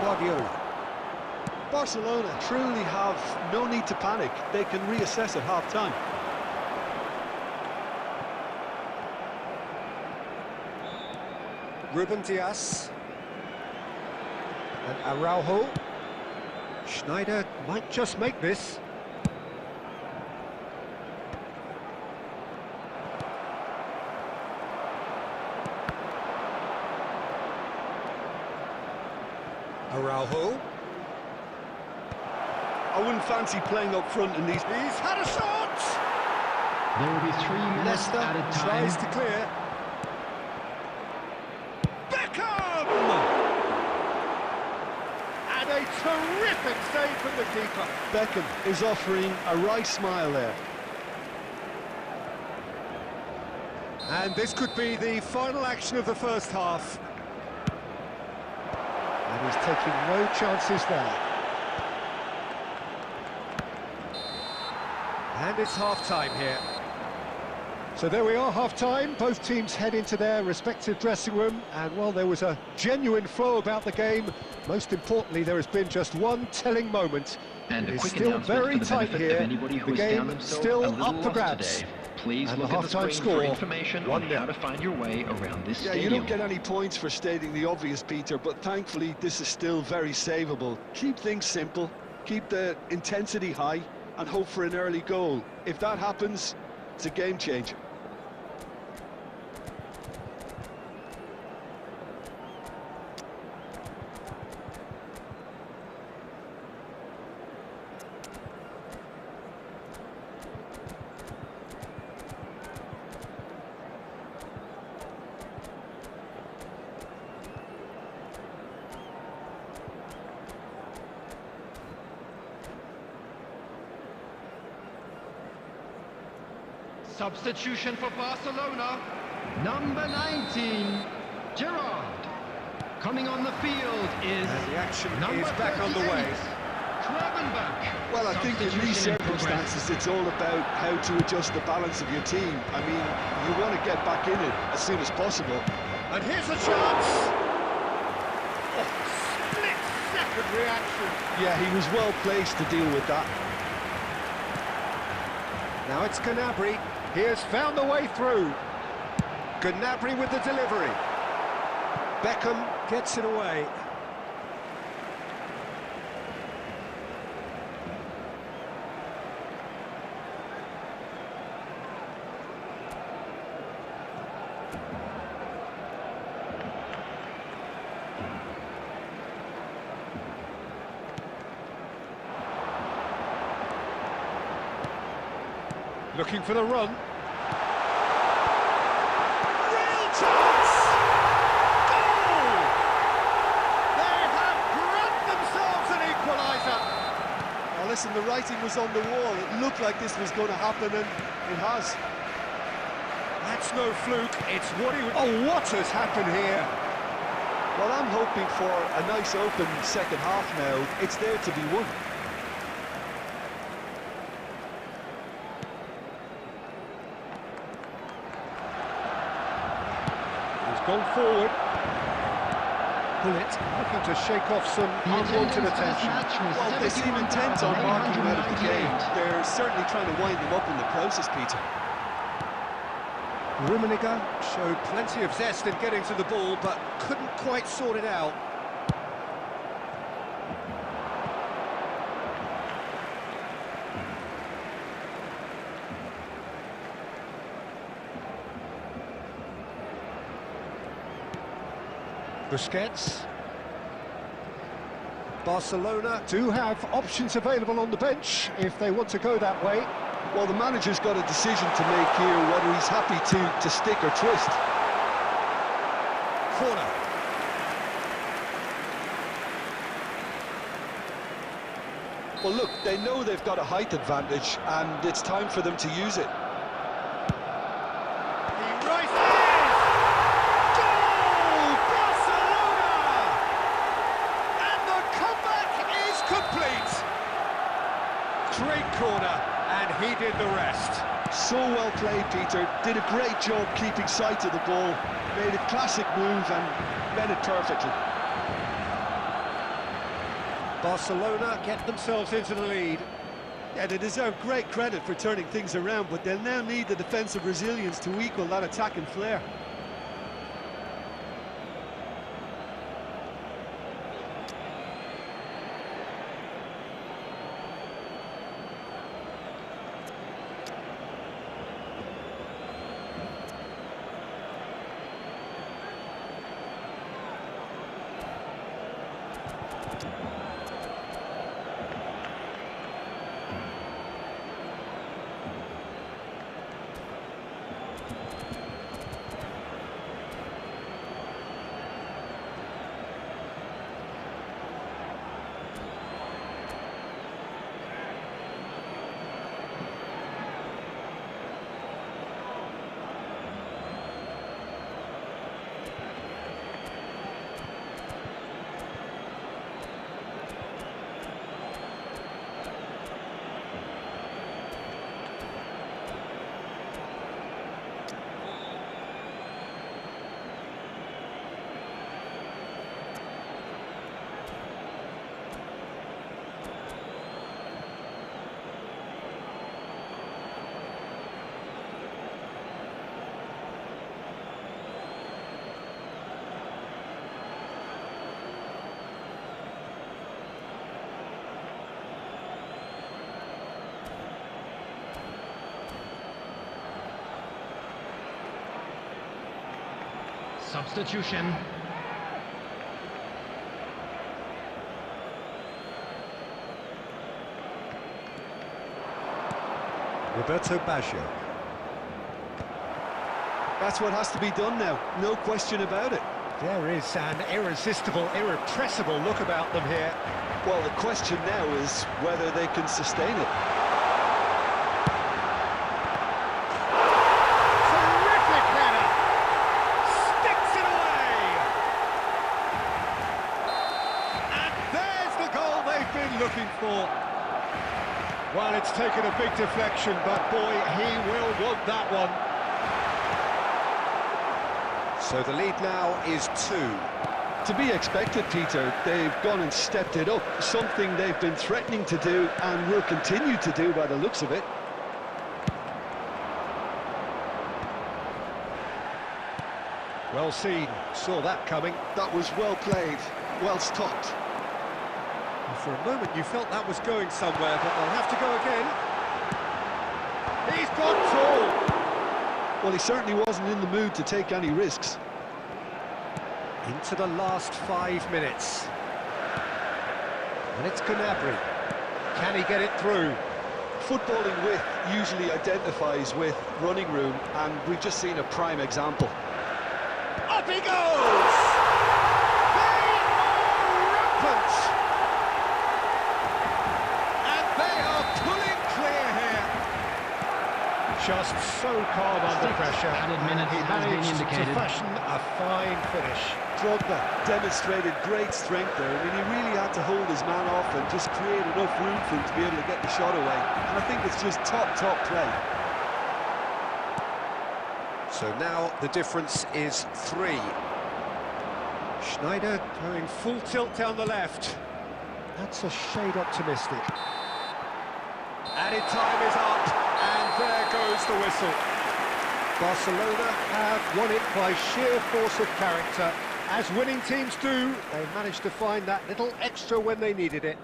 Guardiola. Barcelona truly have no need to panic. They can reassess at half-time. Ruben Dias. And Araujo. Schneider might just make this. Araujo. I wouldn't fancy playing up front in these. He's had a shot! There will be 3 minutes Leicester added time. tries to clear. Beckham! a terrific save from the keeper. Beckham is offering a right smile there. And this could be the final action of the first half. And he's taking no chances there. And it's half-time here. So there we are, half-time. Both teams head into their respective dressing room. And while there was a genuine flow about the game, most importantly, there has been just one telling moment. And It's still very tight here. The game still up for grabs. Today. Please And look the at the half-time screen score, for information on 1-0. how to find your way around this Yeah, stadium. you don't get any points for stating the obvious, Peter, but thankfully this is still very savable. Keep things simple, keep the intensity high, and hope for an early goal. If that happens, it's a game changer. Substitution for Barcelona. Number 19, Gerard. Coming on the field is And the action number is back on the 38, way. Krebenbach. Well, I think in these Substitution in progress. circumstances, it's all about how to adjust the balance of your team. I mean, you want to get back in it as soon as possible. And here's a chance! Oh, split-second reaction. Yeah, he was well placed to deal with that. Now it's Gnabry. He has found the way through. Gnabry with the delivery. Beckham gets it away. Looking for the run. Real chance! Goal! They have grabbed themselves an equaliser. Now listen, the writing was on the wall. It looked like this was going to happen, and it has. That's no fluke. It's what he would... Oh, what has happened here? Well, I'm hoping for a nice open second half now. It's there to be won. Gone forward. Gullit looking to shake off some unwanted attention. Well, they seem intent on marking him out of the game. They're certainly trying to wind him up in the process, Peter. Rummenigge showed plenty of zest in getting to the ball, but couldn't quite sort it out. Busquets. Barcelona do have options available on the bench if they want to go that way. Well, the manager's got a decision to make here, whether he's happy to stick or twist. Corner. Well, look, they know they've got a height advantage, and it's time for them to use it. He rises! Goal! Barcelona! And the comeback is complete! Great corner, and he did the rest. So well played, Peter. Did a great job keeping sight of the ball. Made a classic move and met it perfectly. Barcelona get themselves into the lead. Yeah, they deserve great credit for turning things around, but they'll now need the defensive resilience to equal that attacking flair. Substitution. Roberto Baggio. That's what has to be done now, no question about it. There is an irresistible, irrepressible look about them here. Well, the question now is whether they can sustain it. Terrific header! Sticks it away! And there's the goal they've been looking for. Well, it's taken a big deflection, but boy, he will want that one. So the lead now is 2. To be expected, Peter. They've gone and stepped it up, something they've been threatening to do and will continue to do by the looks of it. Well seen, saw that coming. That was well played, well stopped. For a moment you felt that was going somewhere, but they'll have to go again. He's gone tall! Well, he certainly wasn't in the mood to take any risks. Into the last 5 minutes. And it's Gnabry. Can he get it through? Footballing width usually identifies with running room, and we've just seen a prime example. Up he goes! They are rampant! And they are pulling clear here. Just so calm under pressure. Added minutes He has been managed to indicated. fashion a fine finish. Drogba demonstrated great strength there. I mean, he really had to hold his man off and just create enough room for him to be able to get the shot away. And I think it's just top play. So now the difference is 3. Schneider going full tilt down the left. That's a shade optimistic. Added time is up, and there goes the whistle. Barcelona have won it by sheer force of character. As winning teams do, they managed to find that little extra when they needed it.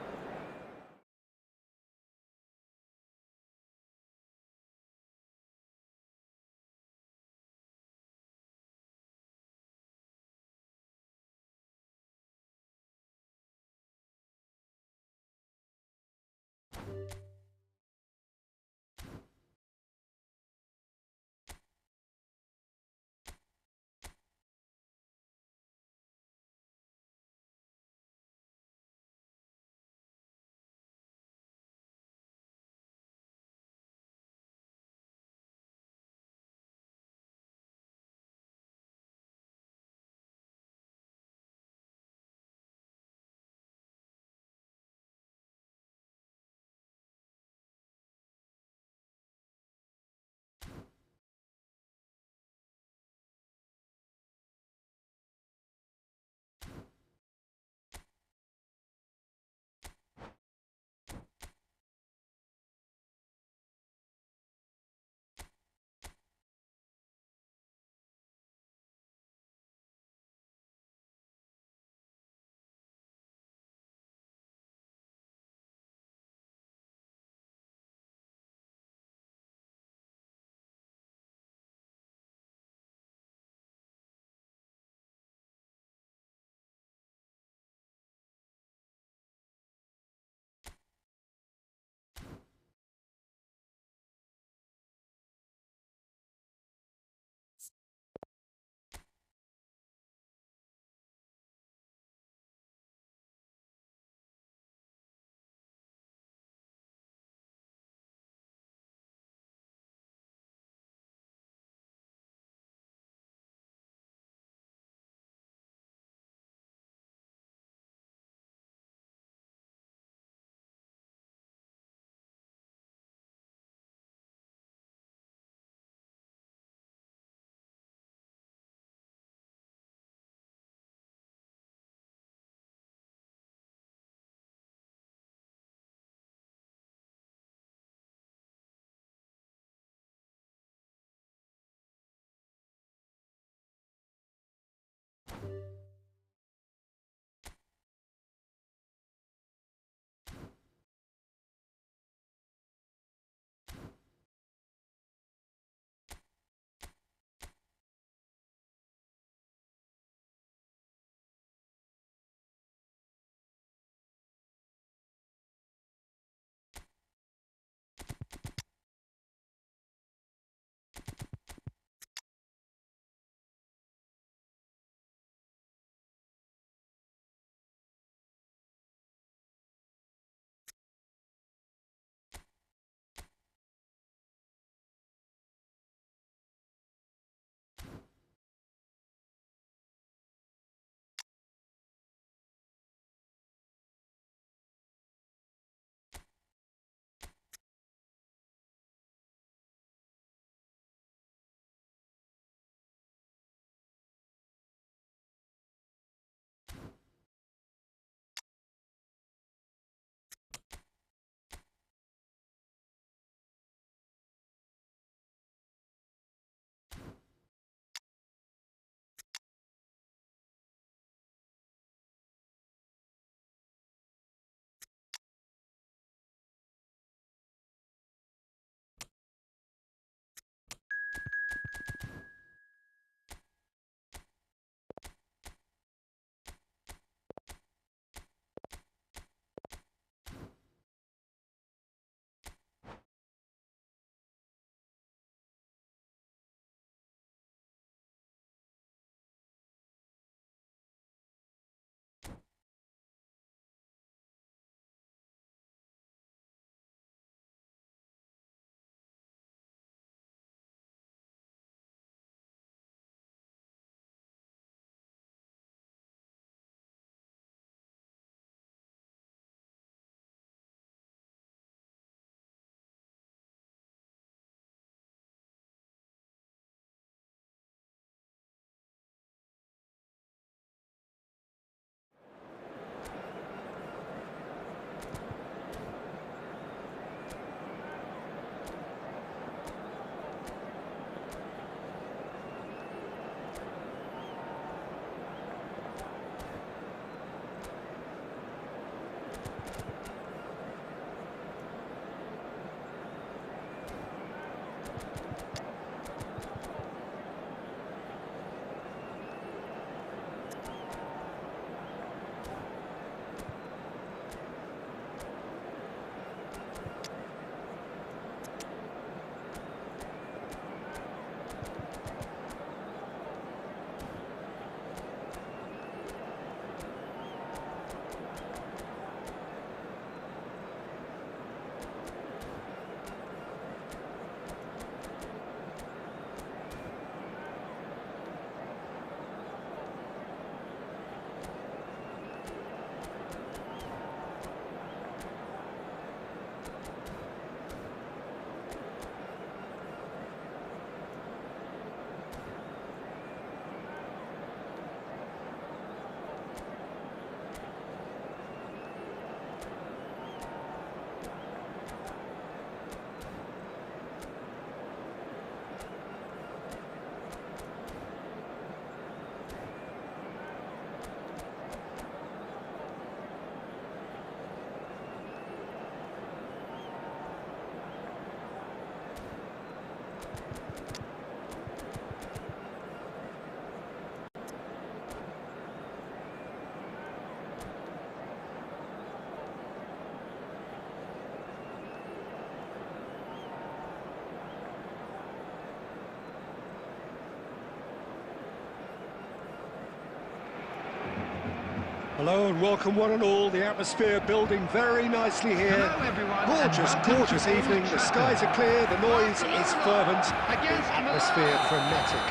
Hello and welcome one and all. The atmosphere building very nicely here. Hello, everyone, Gorgeous, and welcome gorgeous to Old evening. The Trafford. skies are clear, the noise is fervent, the Against atmosphere Milan. frenetic.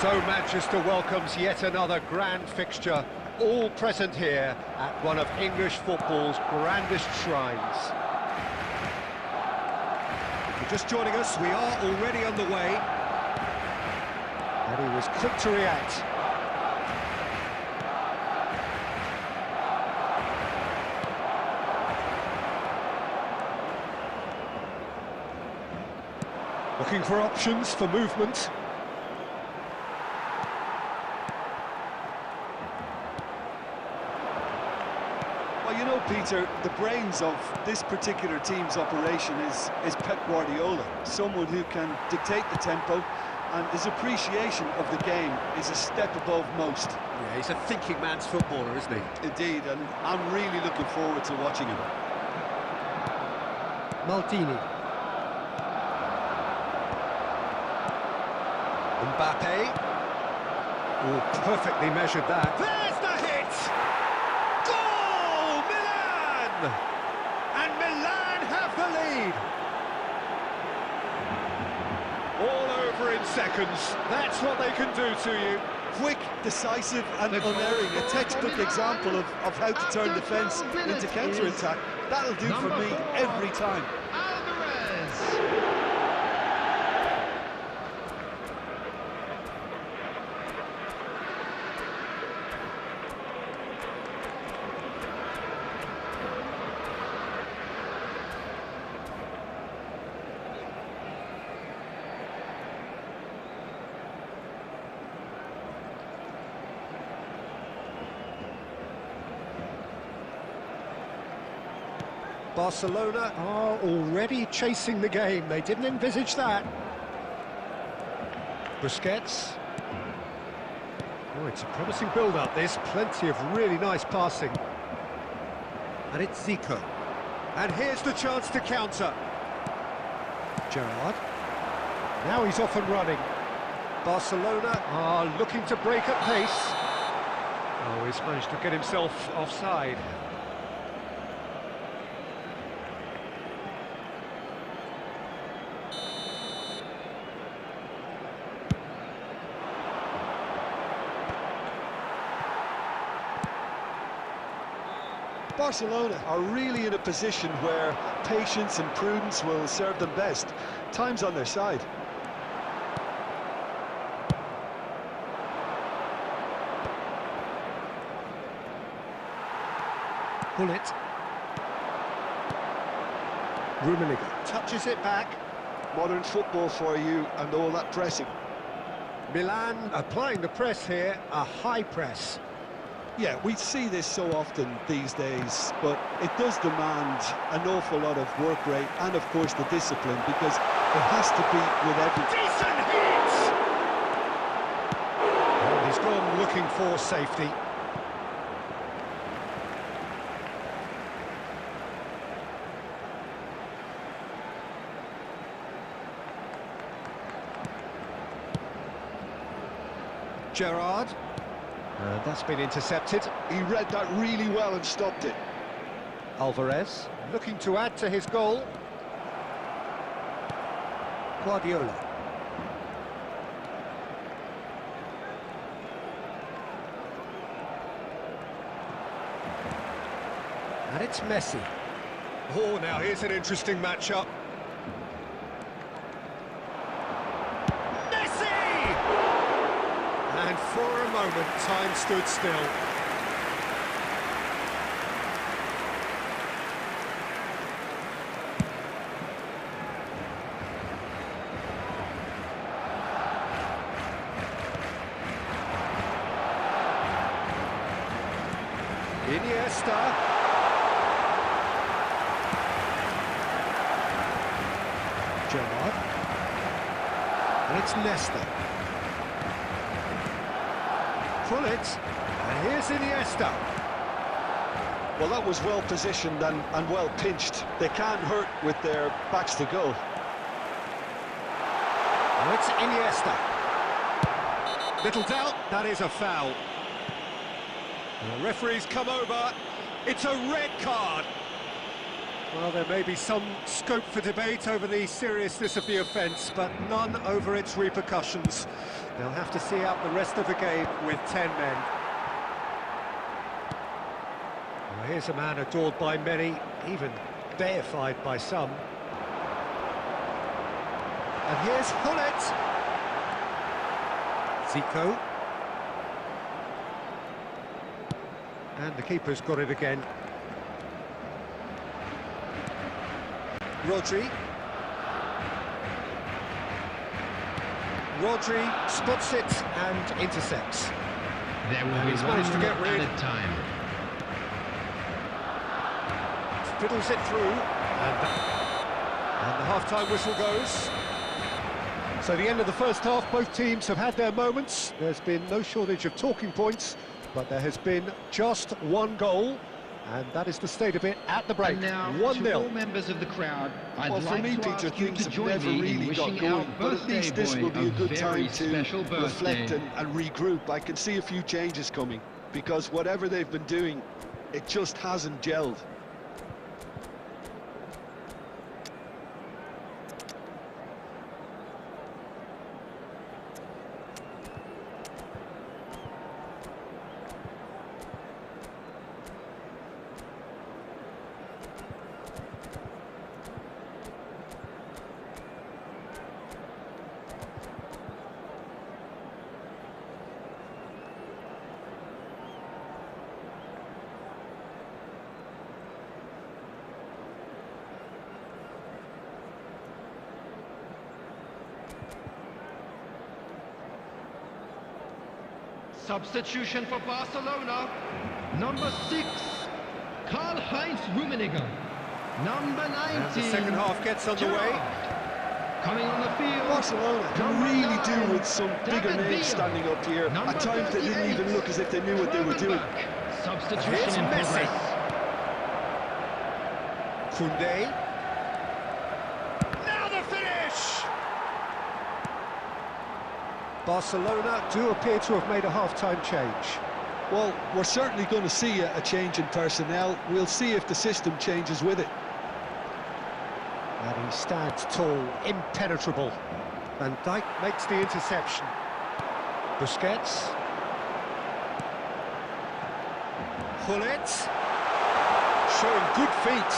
So Manchester welcomes yet another grand fixture, all present here at one of English football's grandest shrines. If you're just joining us, we are already underway. And he was quick to react. Looking for options for movement. Well, you know, Peter, the brains of this particular team's operation is Pep Guardiola, someone who can dictate the tempo, and his appreciation of the game is a step above most. Yeah, he's a thinking man's footballer, isn't he? Indeed, and I'm really looking forward to watching him. Maldini. Mbappe. Oh, perfectly measured that. There's the hit! Goal! Milan! And Milan have the lead. All over in seconds. That's what they can do to you. Quick, decisive and unerring, a textbook example of how to turn defence into counter-attack. That'll do for me every time. Alvarez. Barcelona are already chasing the game. They didn't envisage that. Busquets. Oh, it's a promising build-up, this. Plenty of really nice passing. And it's Zico. And here's the chance to counter. Gerrard. Now he's off and running. Barcelona are looking to break at pace. Oh, he's managed to get himself offside. Barcelona are really in a position where patience and prudence will serve them best. Time's on their side. Gullit. Rummenigge touches it back. Modern football for you and all that pressing. Milan applying the press here, a high press. Yeah, we see this so often these days, but it does demand an awful lot of work rate and, of course, the discipline, because it has to be with every... Decent hit! And he's gone looking for safety. Gerrard. That's been intercepted. He read that really well and stopped it. Alvarez looking to add to his goal. Guardiola. And it's Messi. Oh, now here's an interesting matchup. And for a moment, time stood still. Iniesta. Gerrard. And it's Nesta. Gullit, and here's Iniesta. Well, that was well positioned and well pinched. They can't hurt with their backs to goal. And it's Iniesta. Little doubt, that is a foul. The referee's come over. It's a red card. Well, there may be some scope for debate over the seriousness of the offence, but none over its repercussions. They'll have to see out the rest of the game with 10 men. Well, here's a man adored by many, even deified by some. And here's Gullit. Zico. And the keeper's got it again. Rodri spots it and intercepts. There will be he's one managed to get rid. added time. Fiddles it through, and the half-time whistle goes. So the end of the first half, both teams have had their moments. There's been no shortage of talking points, but there has been just one goal, and that is the state of it at the break. And now, 1-0. to all members of the crowd, I'd Well, for like me, to Peter, ask you things to have join never me in really got wishing going, our but at birthday least this boy will be a good very time to special reflect birthday. and regroup. I can see a few changes coming, because whatever they've been doing, it just hasn't gelled. Substitution for Barcelona. Number 6, Karl-Heinz Rummenigge. Number 19. And the second half gets underway. Gerrard. Coming on the field. Barcelona can Number really 9, do with some bigger David names Villa. standing up here. Number At times they didn't 38, even look as if they knew what they were doing. Gravenberch. Here's Substitution in Messi. progress. Koundé. Now the finish! Barcelona do appear to have made a half-time change. Well, we're certainly going to see a change in personnel. We'll see if the system changes with it. And he stands tall, impenetrable. Van Dijk makes the interception. Busquets. Gullit. Showing good feet.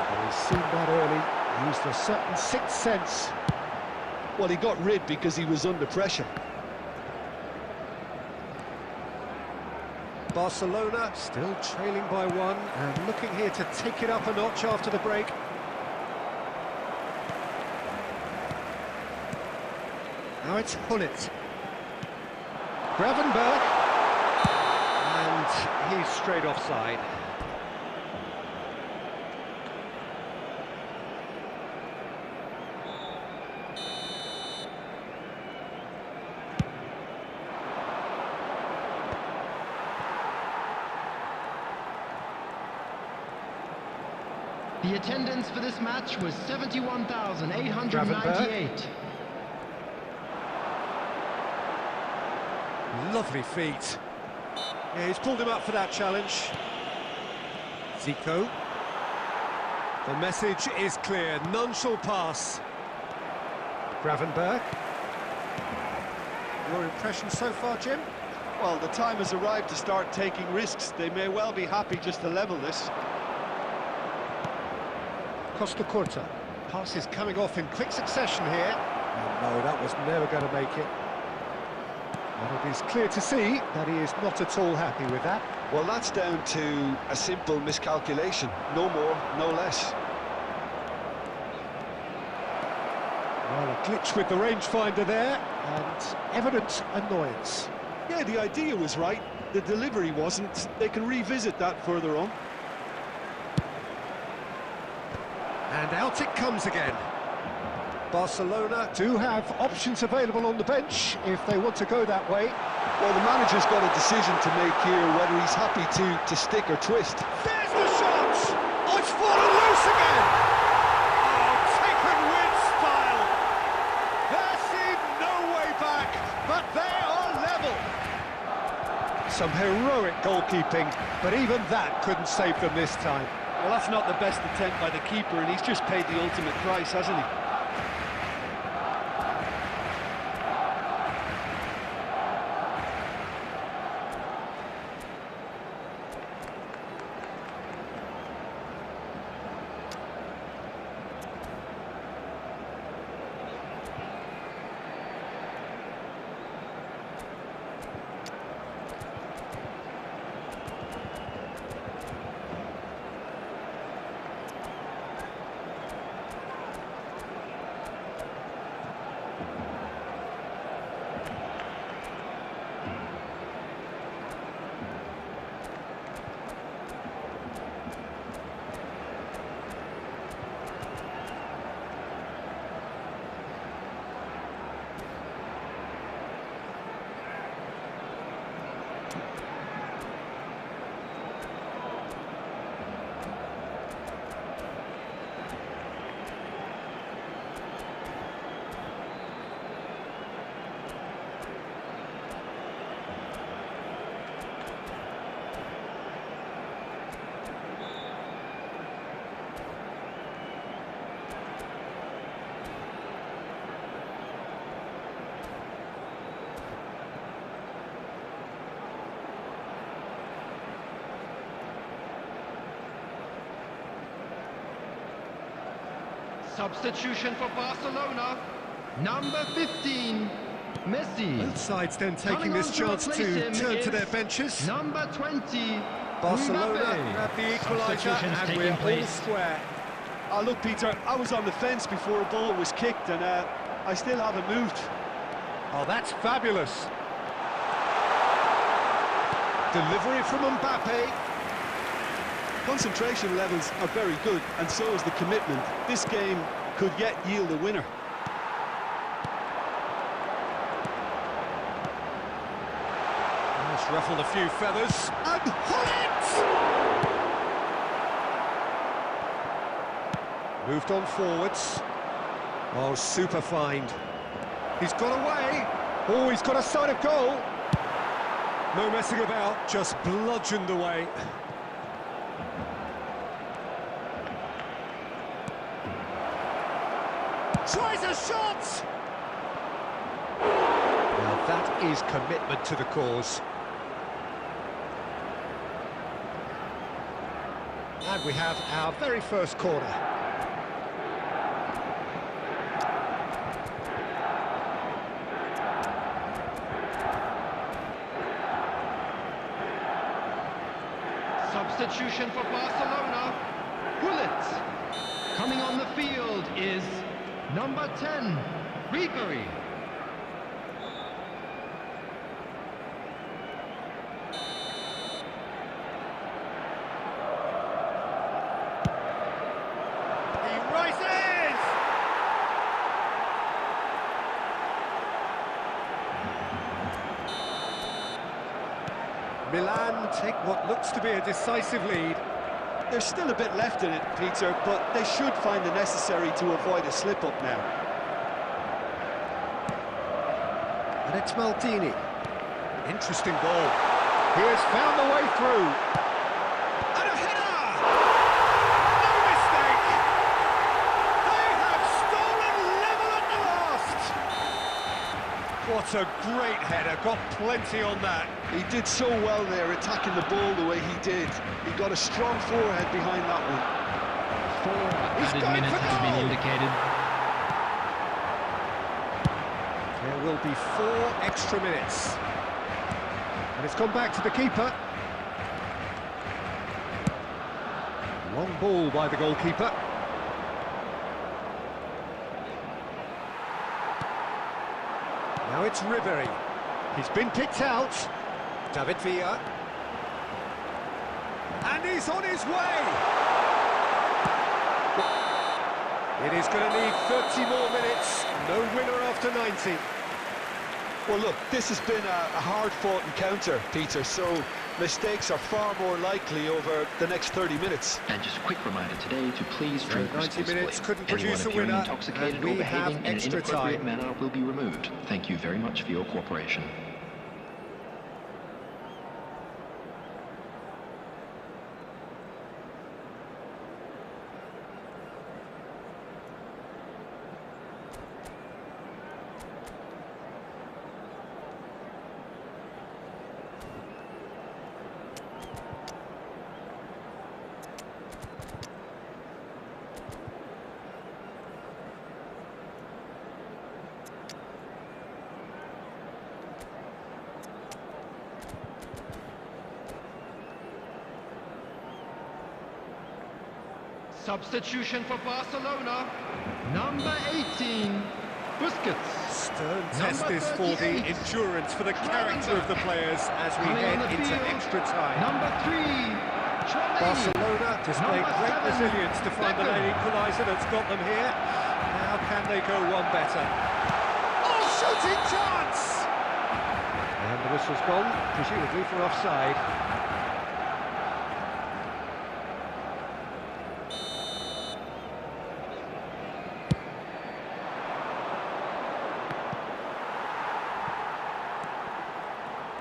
And he's seen that early, used a certain sixth sense. Well, he got rid because he was under pressure. Barcelona still trailing by one and looking here to take it up a notch after the break. Now it's Gullit. Gravenberch. And he's straight offside. The attendance for this match was 71,898. Lovely feet. Yeah, he's pulled him up for that challenge. Zico. The message is clear. None shall pass. Gravenberch. Your impression so far, Jim? Well, the time has arrived to start taking risks. They may well be happy just to level this. Costa Curta. Passes coming off in quick succession here. Oh, no, that was never going to make it. And it is clear to see that he is not at all happy with that. Well, that's down to a simple miscalculation. No more, no less. Well, a glitch with the rangefinder there, and evident annoyance. Yeah, the idea was right. The delivery wasn't. They can revisit that further on. And out it comes again. Barcelona do have options available on the bench if they want to go that way. Well, the manager's got a decision to make here, whether he's happy to stick or twist. There's the shot! Oh, it's fallen loose again! Oh, taken with style! There seemed no way back, but they are level! Some heroic goalkeeping, but even that couldn't save them this time. Well, that's not the best attempt by the keeper, and he's just paid the ultimate price, hasn't he? Substitution for Barcelona, number 15, Messi. Both sides then taking this chance to turn to their benches. Number 20, Barcelona Mbappe. have the equaliser, Substitutions and taking we're all place. square. Oh, look, Peter, I was on the fence before a ball was kicked, and I still haven't moved. Oh, that's fabulous. Delivery from Mbappe. Concentration levels are very good, and so is the commitment. This game could yet yield a winner. Just ruffled a few feathers. And Gullit! Moved on forwards. Oh, super find. He's got away. Oh, he's got a sight of goal. No messing about, just bludgeoned away. Tries a shot! Now that is commitment to the cause. And we have our very first corner. Substitution for Barcelona, Gullit. Coming on the field is number 10, Ribery. He rises! Milan take what looks to be a decisive lead. There's still a bit left in it, Peter, but they should find the necessary to avoid a slip-up now. And it's Maldini. Interesting ball. He has found the way through. And a header! No mistake! They have stolen level at the last! What a great header, got plenty on that. He did so well there, attacking the ball the way he did. He got a strong forehead behind that one. 4 He's added going minutes for has been goal. indicated. There will be 4 extra minutes. And it's gone back to the keeper. Long ball by the goalkeeper. Now it's Ribery. He's been picked out. David Villa. And he's on his way! It is going to need 30 more minutes. No winner after 90. Well, look, this has been a hard-fought encounter, Peter, so mistakes are far more likely over the next 30 minutes. And just a quick reminder today to please drink 90 responsibly. minutes couldn't Anyone produce a appearing winner, intoxicated and or we have behaving in an extra inappropriate time. manner will be removed. Thank you very much for your cooperation. Substitution for Barcelona, number 18, Busquets. Stern test Number this for the 38. endurance, for the character of the players as we Coming on head the into field, extra time. number 3, Chouameni. Barcelona displayed Number great 7, resilience to find the Beckham. late equaliser that's got them here. Now can they go one better? Oh, shooting chance! And the whistle's gone, presumably for offside.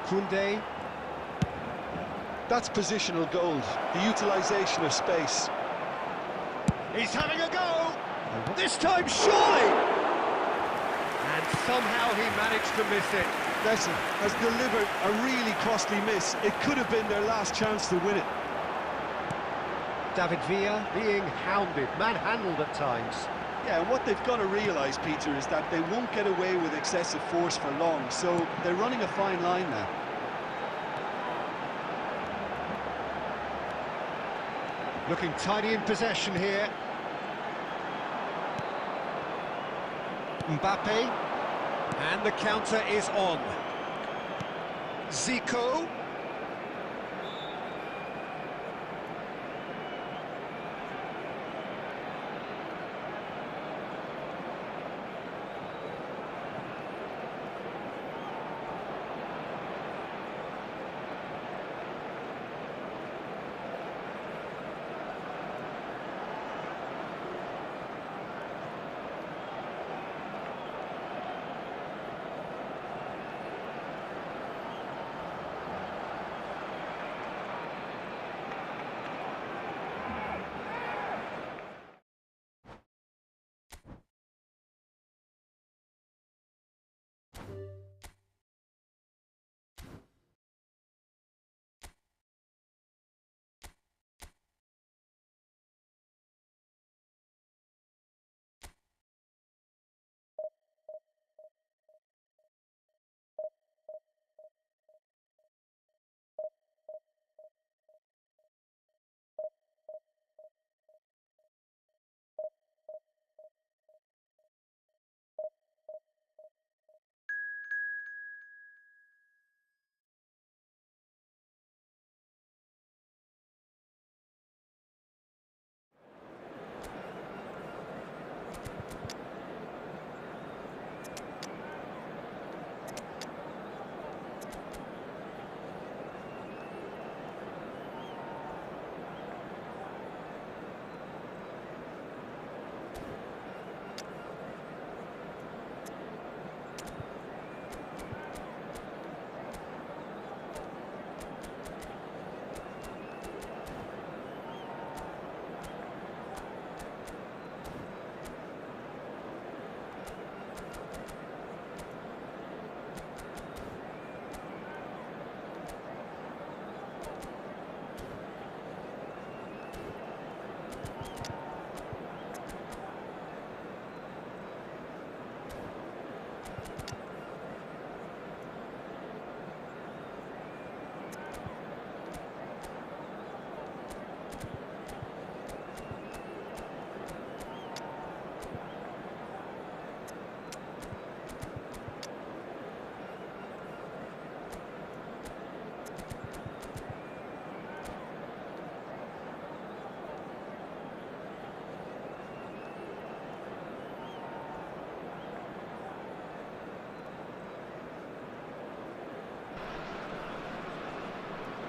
Koundé. That's positional gold, the utilisation of space. He's having a go! This time, surely! And somehow he managed to miss it. Messi has delivered a really costly miss. It could have been their last chance to win it. David Villa being hounded, manhandled at times. Yeah, and what they've got to realise, Peter, is that they won't get away with excessive force for long, so they're running a fine line now. Looking tidy in possession here. Mbappe. And the counter is on. Zico.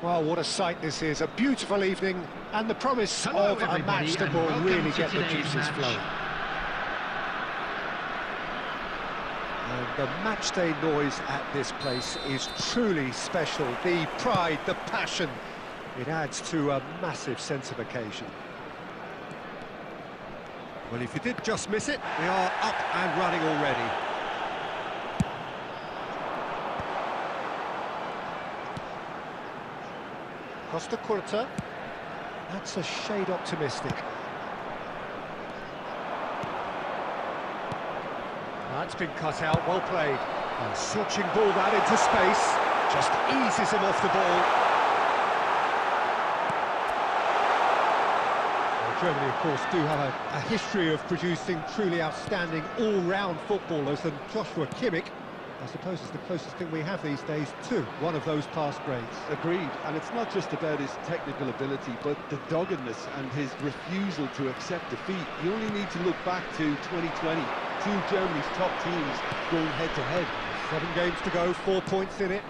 Well, what a sight this is. A beautiful evening and the promise Hello, of a everybody, match that and will welcome really to get the today's juices match. flowing. And the match day noise at this place is truly special. The pride, the passion, it adds to a massive sense of occasion. Well, if you did just miss it, we are up and running already. Costa Curta, that's a shade optimistic. That's been cut out, well played. And switching ball that into space, just eases him off the ball. Germany, of course, do have a history of producing truly outstanding all-round footballers, and Joshua Kimmich, I suppose, is the closest thing we have these days to one of those past greats. Agreed, and it's not just about his technical ability, but the doggedness and his refusal to accept defeat. You only need to look back to 2020, two of Germany's top teams going head-to-head. 7 games to go, 4 points in it.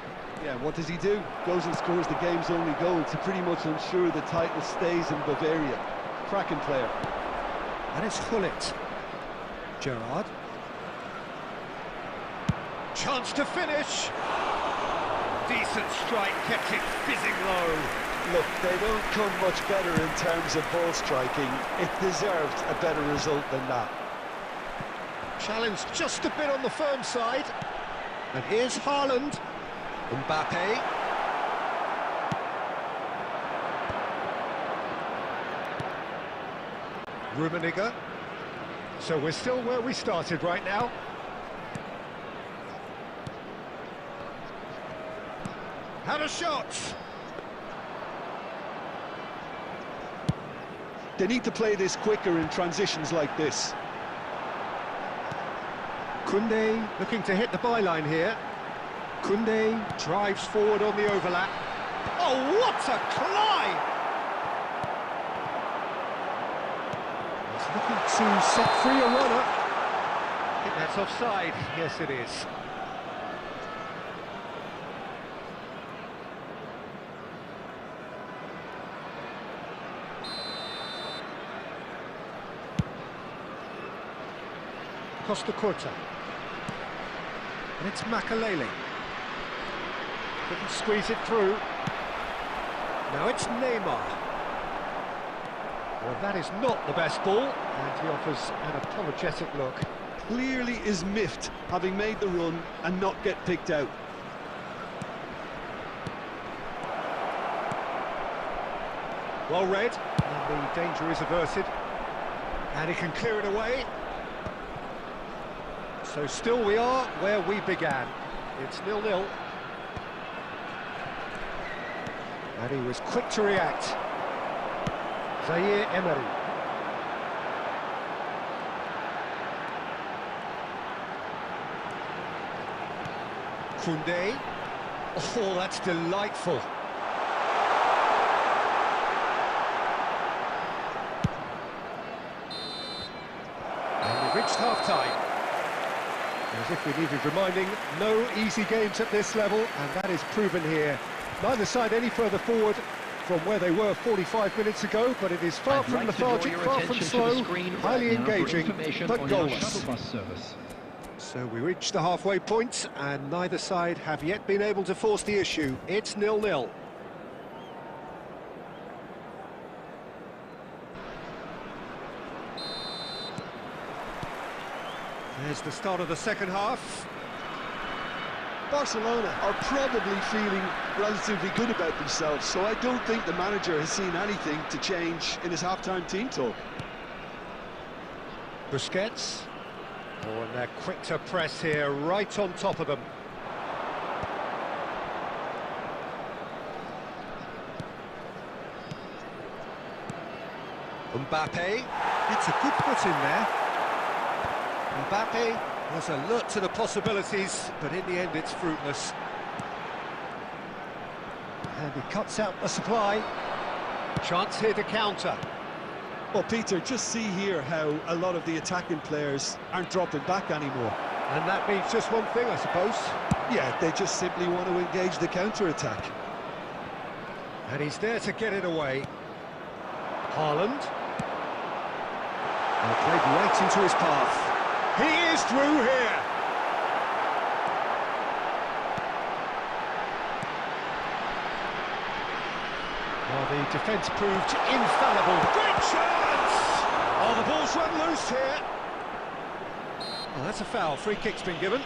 Yeah, what does he do? Goes and scores the game's only goal to pretty much ensure the title stays in Bavaria. Cracking player. And it's Gullit. Gerrard. Chance to finish. Decent strike, kept it fizzing low. Look, they don't come much better in terms of ball striking. It deserved a better result than that. Challenge just a bit on the firm side. And here's Haaland. Mbappe. Rummenigge. So we're still where we started right now. Had a shot. They need to play this quicker in transitions like this. Koundé looking to hit the byline here. Koundé drives forward on the overlap. Oh, what a climb! He's looking to set free a runner. I think that's offside. Yes, it is. Costa Curta. And it's Makalele. Couldn't squeeze it through. Now it's Neymar. Well, that is not the best ball, and he offers an apologetic look. Clearly is miffed, having made the run and not get picked out. Well read, and the danger is averted. And he can clear it away. So still we are where we began. It's 0-0. And he was quick to react. Zaire Emery. Koundé. Oh, that's delightful. And we've reached half-time. As if we needed reminding, no easy games at this level, and that is proven here. Neither side any further forward from where they were 45 minutes ago, but it is far from lethargic, far from slow, highly engaging, but goalless. So we reach the halfway point, and neither side have yet been able to force the issue. It's 0-0. There's the start of the second half. Barcelona are probably feeling relatively good about themselves, so I don't think the manager has seen anything to change in his half-time team talk. Busquets. Oh, and they're quick to press here, right on top of them. Mbappe. It's a good put in there. Mbappe was alert to the possibilities, but in the end it's fruitless. And he cuts out the supply. Chance here to counter. Well, Peter, just see here how a lot of the attacking players aren't dropping back anymore. And that means just one thing, I suppose. Yeah, they just simply want to engage the counter-attack. And he's there to get it away. Haaland. And played right into his path. He is through here. Well, the defence proved infallible. Great chance! Oh, the ball's run loose here. Well, that's a foul. Free kick's been given.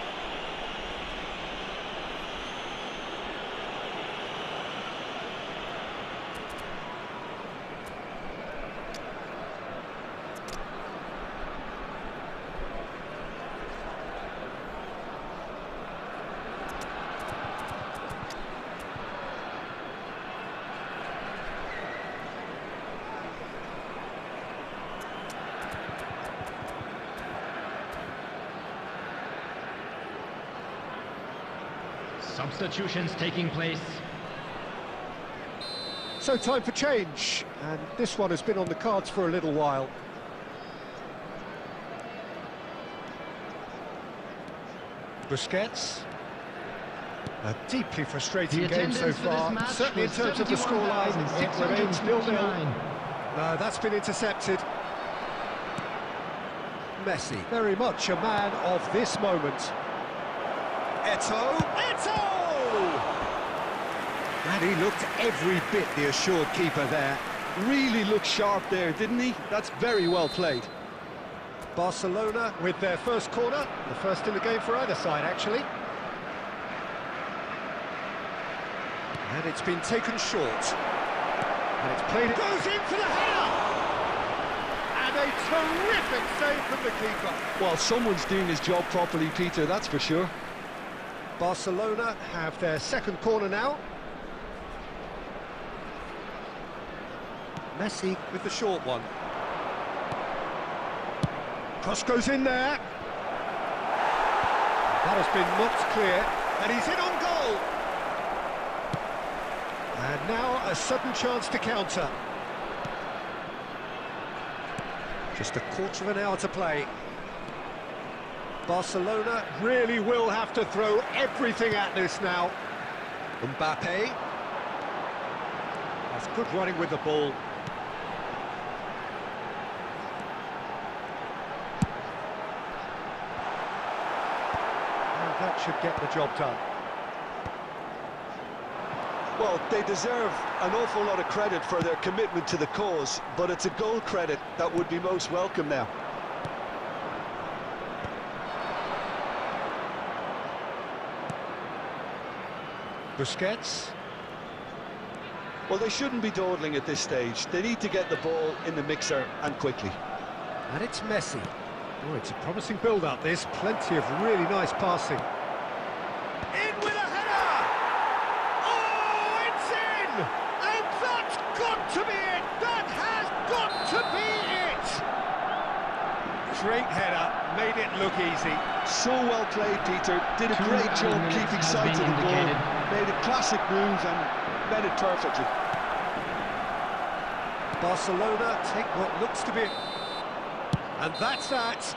Substitutions taking place. So time for change, and this one has been on the cards for a little while. Busquets. A deeply frustrating game so far. Certainly in terms of the scoreline, it remains 0-0. No, that's been intercepted. Messi, very much a man of this moment. Eto'o! And he looked every bit the assured keeper there. Really looked sharp there, didn't he? That's very well played. Barcelona with their first corner, the first in the game for either side, actually. And it's been taken short. And it's played... It goes in for the header! And a terrific save from the keeper. Well, someone's doing his job properly, Peter, that's for sure. Barcelona have their second corner now. Messi with the short one. Cross goes in there. That has been knocked clear, and he's in on goal. And now a sudden chance to counter. Just a quarter of an hour to play. Barcelona really will have to throw everything at this now. Mbappe. That's good running with the ball. And that should get the job done. Well, they deserve an awful lot of credit for their commitment to the cause, but it's a goal credit that would be most welcome now. Busquets. Well, they shouldn't be dawdling at this stage. They need to get the ball in the mixer, and quickly. And it's Messi. Oh, it's a promising build-up, this. Plenty of really nice passing. In with a header! Oh, it's in! And that's got to be it! That has got to be it! Great header, made it look easy. So well played, Peter. Did a great job keeping sight of the ball. Made a classic move and made it perfectly. Barcelona take what looks to be... And that's that.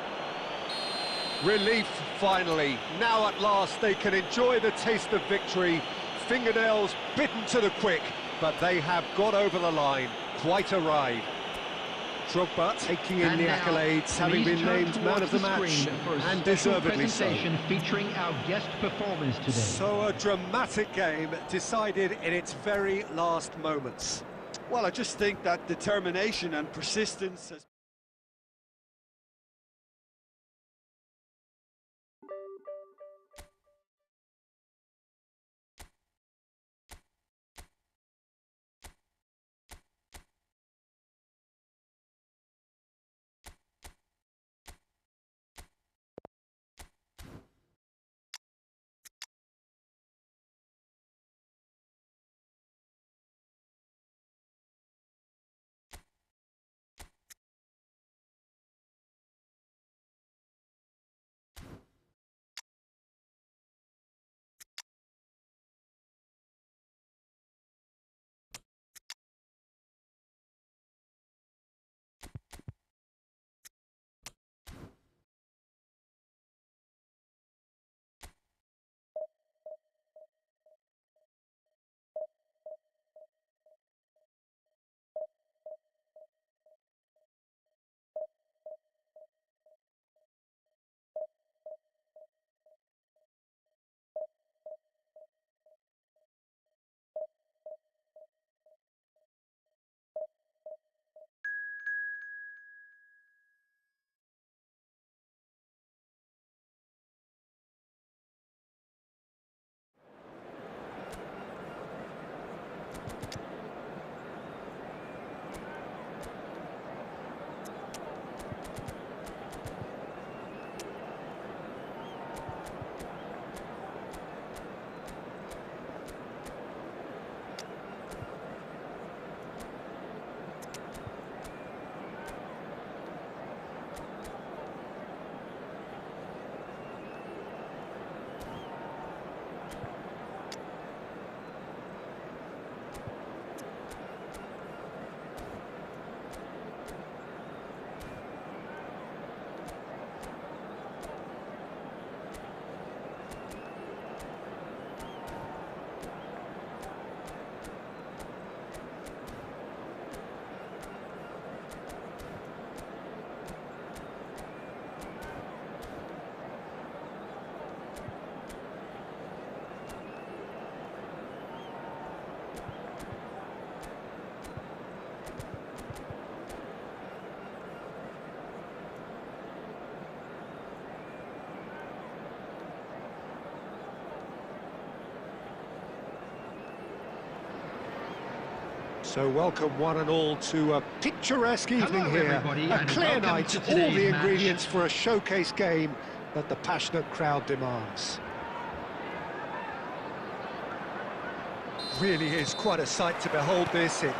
Relief, finally. Now at last they can enjoy the taste of victory. Fingernails bitten to the quick, but they have got over the line. Quite a ride. Drogba taking in the accolades, having been named man of the match, and deservedly so. Featuring our guest performers today. So a dramatic game decided in its very last moments. Well, I just think that determination and persistence has So welcome one and all to a picturesque evening here. Everybody, A clear night, all the match. ingredients for a showcase game that the passionate crowd demands. Really is quite a sight to behold this. It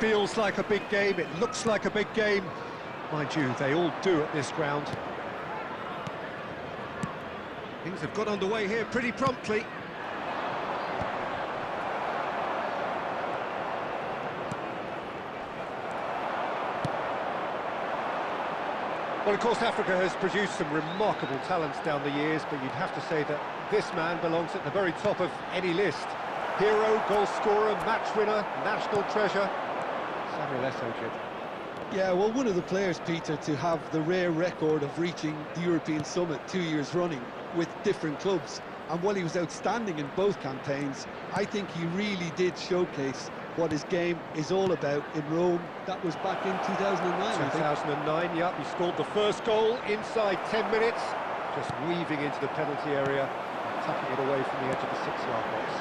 feels like a big game, it looks like a big game. Mind you, they all do at this ground. Things have got underway here pretty promptly. Well, of course, Africa has produced some remarkable talents down the years, but you'd have to say that this man belongs at the very top of any list. Hero, goal scorer, match winner, national treasure. Samuel Eto'o. Yeah, well, one of the players, Peter, to have the rare record of reaching the European summit 2 years running with different clubs. And while he was outstanding in both campaigns, I think he really did showcase what his game is all about in Rome. That was back in 2009, 2009, yep, he scored the first goal inside 10 minutes, just weaving into the penalty area and tucking it away from the edge of the 6-yard box.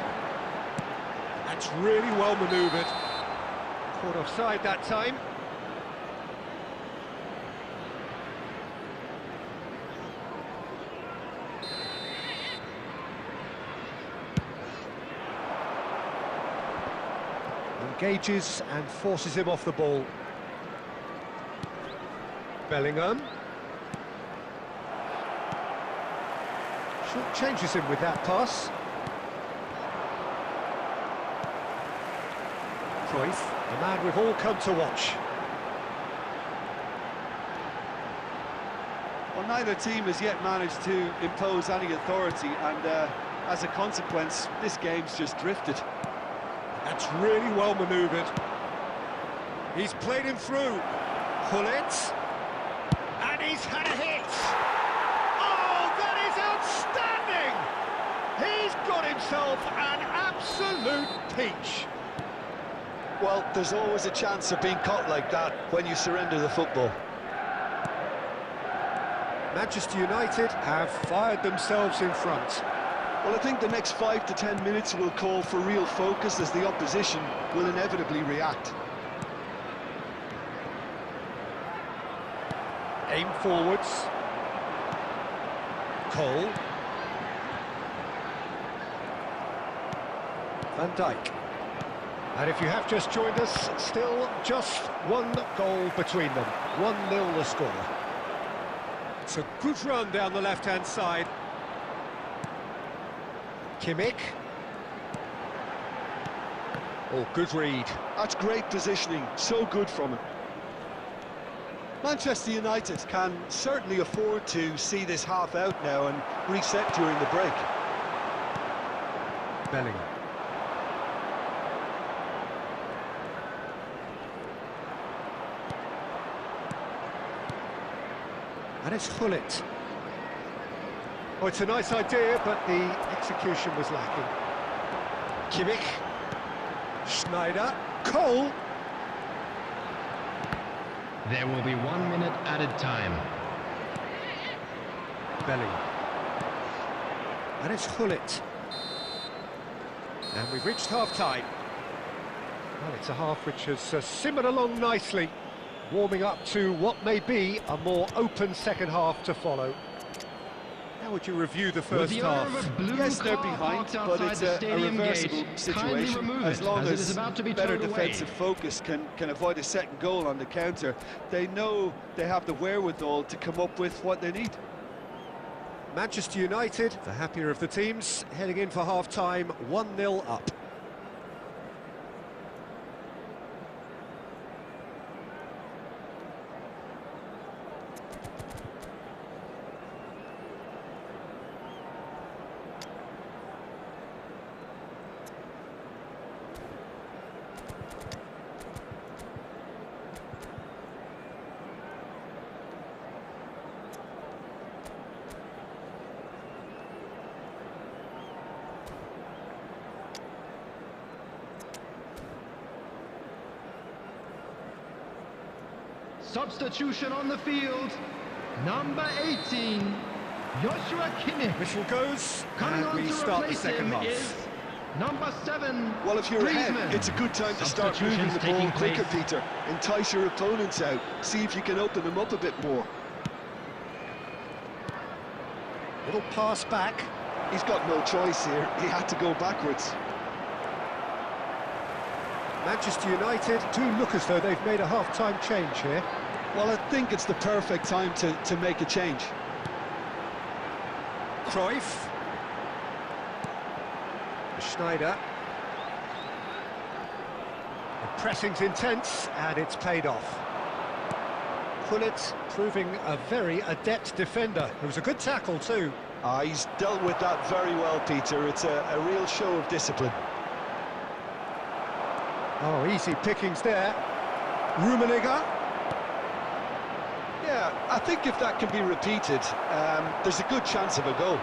That's really well manoeuvred. Caught offside that time. Engages and forces him off the ball. Bellingham. Short changes him with that pass. Cruyff, the man we've all come to watch. Well, neither team has yet managed to impose any authority, and as a consequence, this game's just drifted. That's really well manoeuvred. He's played him through. Gullit. And he's had a hit. Oh, that is outstanding! He's got himself an absolute peach. Well, there's always a chance of being caught like that when you surrender the football. Manchester United have fired themselves in front. Well, I think the next 5 to 10 minutes will call for real focus as the opposition will inevitably react. Aim forwards. Cole. Van Dijk. And if you have just joined us, still just one goal between them. 1-0 the score. It's a good run down the left-hand side. Kimmich. Oh, good read. That's great positioning, so good from him. Manchester United can certainly afford to see this half out now and reset during the break. Bellingham. And it's Gullit. Oh, it's a nice idea, but the execution was lacking. Kimmich. Schneider. Cole. There will be 1 minute added time. Bellingham. And it's Gullit. And we've reached half-time. Well, it's a half which has simmered along nicely, warming up to what may be a more open second half to follow. How would you review the first half? Yes, they're behind, but it's a reversible situation. As long as better defensive focus can avoid a second goal on the counter, they know they have the wherewithal to come up with what they need. Manchester United, the happier of the teams, heading in for half-time, 1-0 up. Substitution on the field. Number 18, Joshua Kimmich. Whistle goes, Coming and on we to start the replace second him half. is Number 7, Well, if you're ahead, Griezmann. it's a good time to start moving the Substitutions ball taking quicker, place. Peter. Entice your opponents out. See if you can open them up a bit more. Little pass back. He's got no choice here. He had to go backwards. Manchester United do look as though they've made a half-time change here. Well, I think it's the perfect time to make a change. Cruyff. Schneider. The pressing's intense, and it's paid off. Gullit proving a very adept defender. It was a good tackle too. He's dealt with that very well, Peter. It's a real show of discipline. Oh, easy pickings there. Rummenigge. Yeah, I think if that can be repeated, there's a good chance of a goal.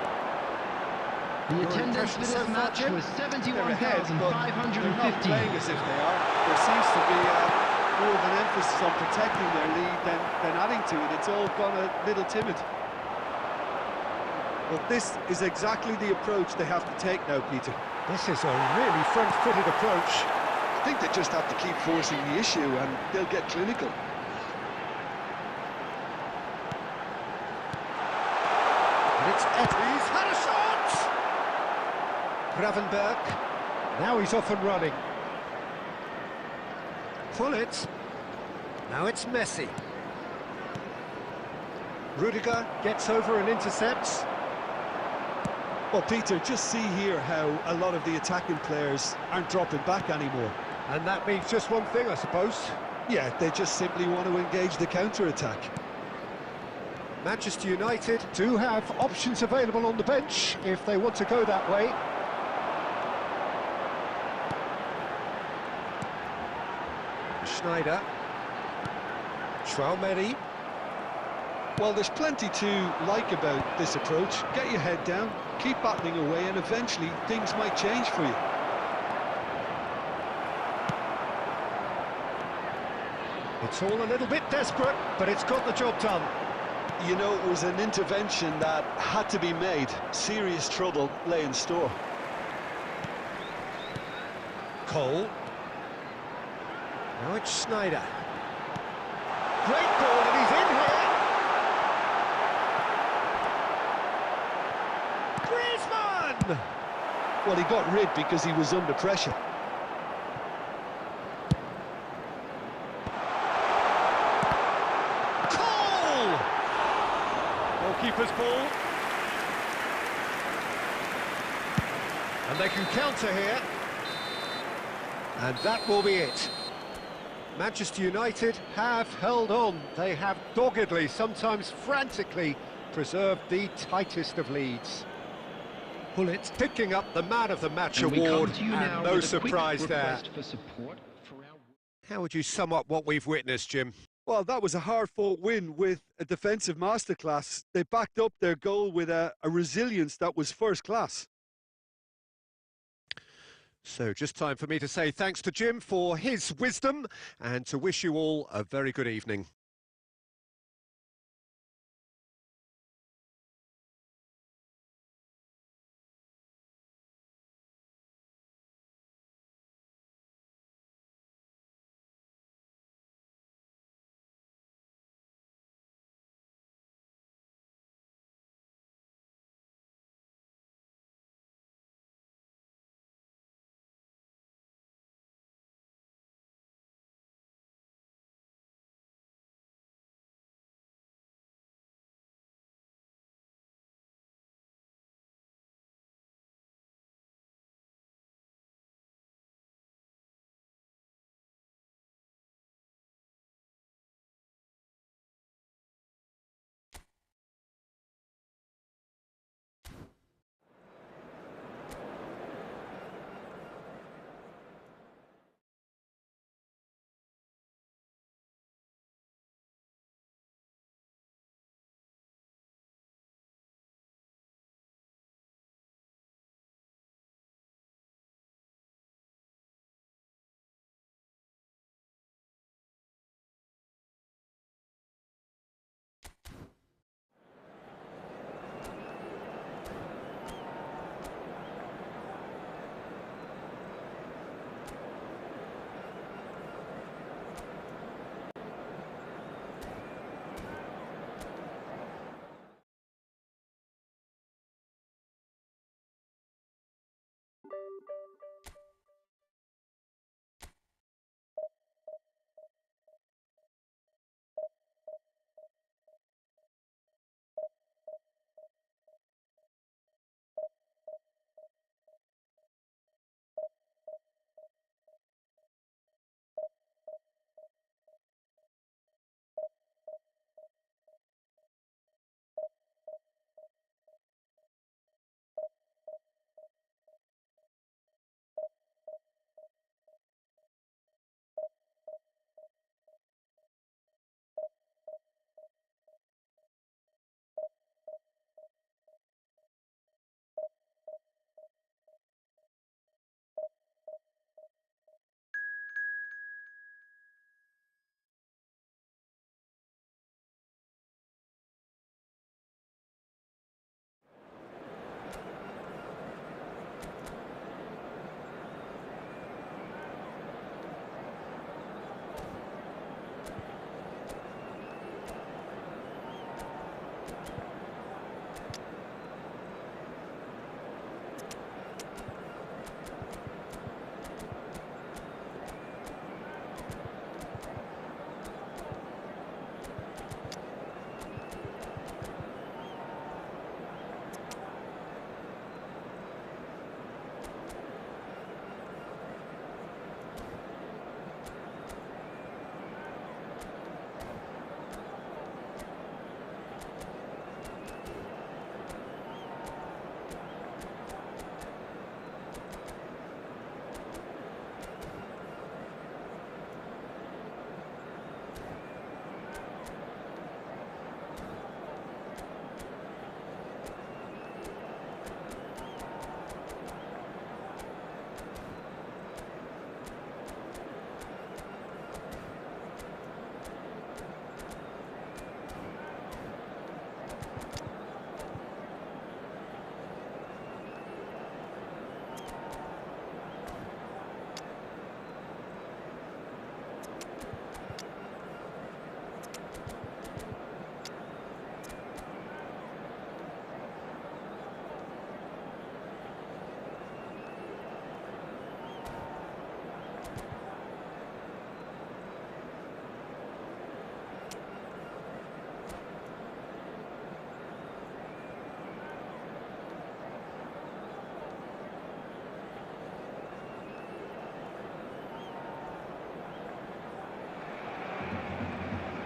The Your attendance for impression so this far, match Jim? was They're ahead, but they're not 71,550. playing as if they are. There seems to be more of an emphasis on protecting their lead than adding to it. It's all gone a little timid. But this is exactly the approach they have to take now, Peter. This is a really front-footed approach. I think they just have to keep forcing the issue and they'll get clinical. And it's He's had a shot! Gravenberg. Now he's off and running. Gullit. Now it's Messi. Rudiger gets over and intercepts. Well, Peter, just see here how a lot of the attacking players aren't dropping back anymore. And that means just one thing, I suppose. Yeah, they just simply want to engage the counter-attack. Manchester United do have options available on the bench if they want to go that way. Schneider. Traumeri. Well, there's plenty to like about this approach. Get your head down, keep battling away, and eventually things might change for you. It's all a little bit desperate, but it's got the job done. You know, it was an intervention that had to be made. Serious trouble lay in store. Cole. Now it's Schneider. Great ball, and he's in here. Griezmann! Well, he got rid because he was under pressure. Cole! Goalkeeper's ball. And they can counter here. And that will be it. Manchester United have held on. They have doggedly, sometimes frantically, preserved the tightest of leads. Gullit picking up the Man of the Match And we award, come to you now and no with a quick surprise there. request for support for our... How would you sum up what we've witnessed, Jim? Well, that was a hard-fought win with a defensive masterclass. They backed up their goal with a resilience that was first class. So just time for me to say thanks to Jim for his wisdom and to wish you all a very good evening.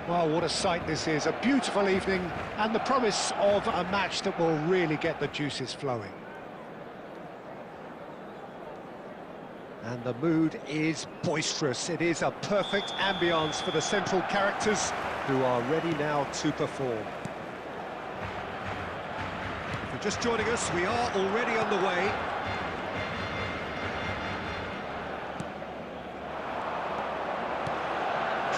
Well, what a sight this is, a beautiful evening, and the promise of a match that will really get the juices flowing. And the mood is boisterous. It is a perfect ambience for the central characters who are ready now to perform. If you're just joining us, we are already on the way.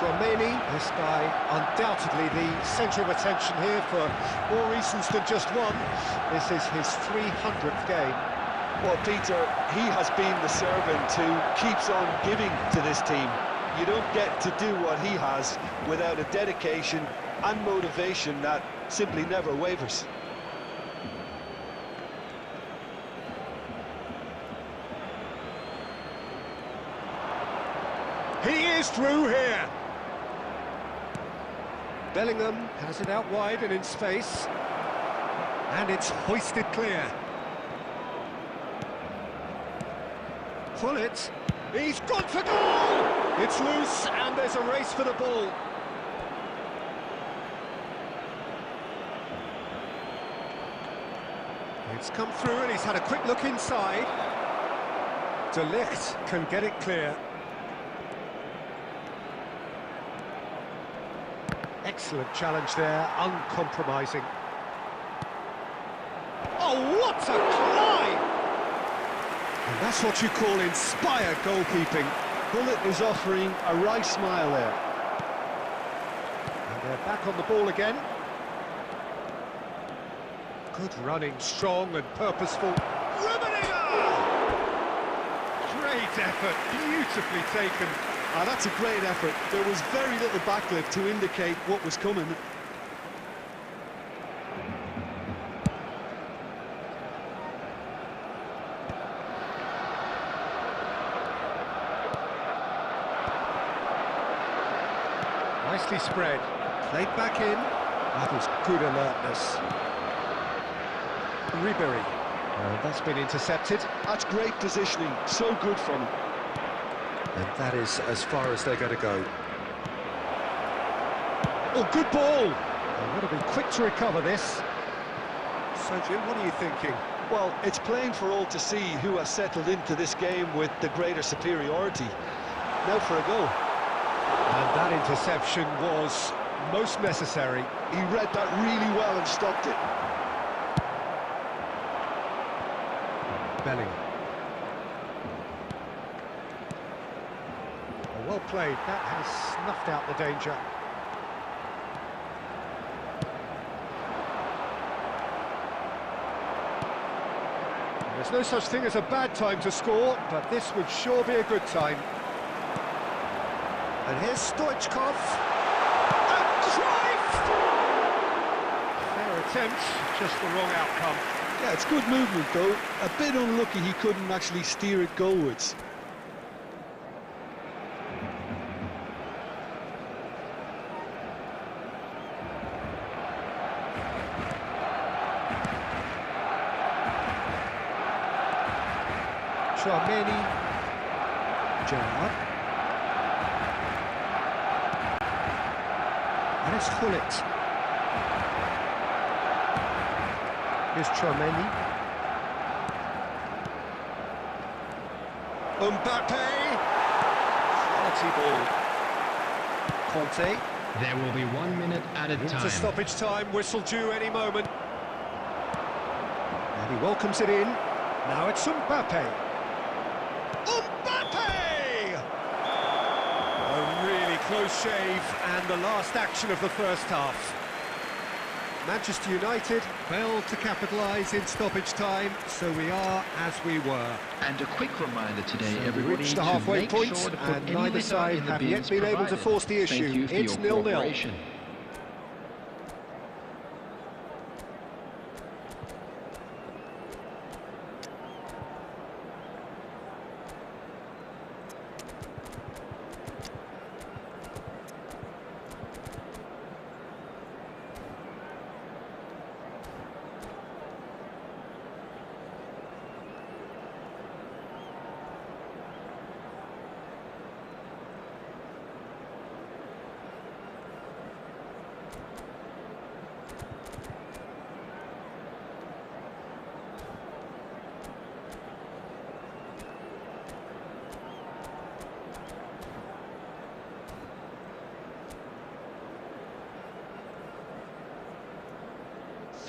Romani, this guy undoubtedly the centre of attention here for more reasons than just one. This is his 300th game. Well, Peter, he has been the servant who keeps on giving to this team. You don't get to do what he has without a dedication and motivation that simply never wavers. He is through here. Bellingham has it out wide and in space. And it's hoisted clear. Gullit, he's gone for goal! It's loose and there's a race for the ball. It's come through and he's had a quick look inside. De Ligt can get it clear. Excellent challenge there, uncompromising. Oh, what a climb! And that's what you call inspired goalkeeping. Gullit is offering a right smile there. And they're back on the ball again. Good running, strong and purposeful. Great effort, beautifully taken. Ah, that's a great effort. There was very little backlift to indicate what was coming. Nicely spread, played back in. That was good alertness. Ribery, that's been intercepted. That's great positioning, so good from him. And that is as far as they're going to go. Oh, good ball! They've got to be quick to recover this. So, Jim, what are you thinking? Well, it's plain for all to see who has settled into this game with the greater superiority. Now for a goal. And that interception was most necessary. He read that really well and stopped it. Bellingham. Well played, that has snuffed out the danger. There's no such thing as a bad time to score, but this would sure be a good time. And here's Stoichkov. And Cruyff! Fair attempt, just the wrong outcome. Yeah, it's good movement though. A bit unlucky he couldn't actually steer it goalwards. Romani, Gerrard, and it's Gullit. Here's Romani. Mbappe, quality ball. Conte. There will be 1 minute added Into time. stoppage time, whistle due any moment. And he welcomes it in. Now it's Mbappe. A really close shave, and the last action of the first half. Manchester United failed to capitalise in stoppage time, so we are as we were. And a quick reminder today, So we everybody, reached the to halfway make point, sure to put and any neither litter side in the have yet bins been able to provided. force the issue. Thank you for It's your 0-0. cooperation.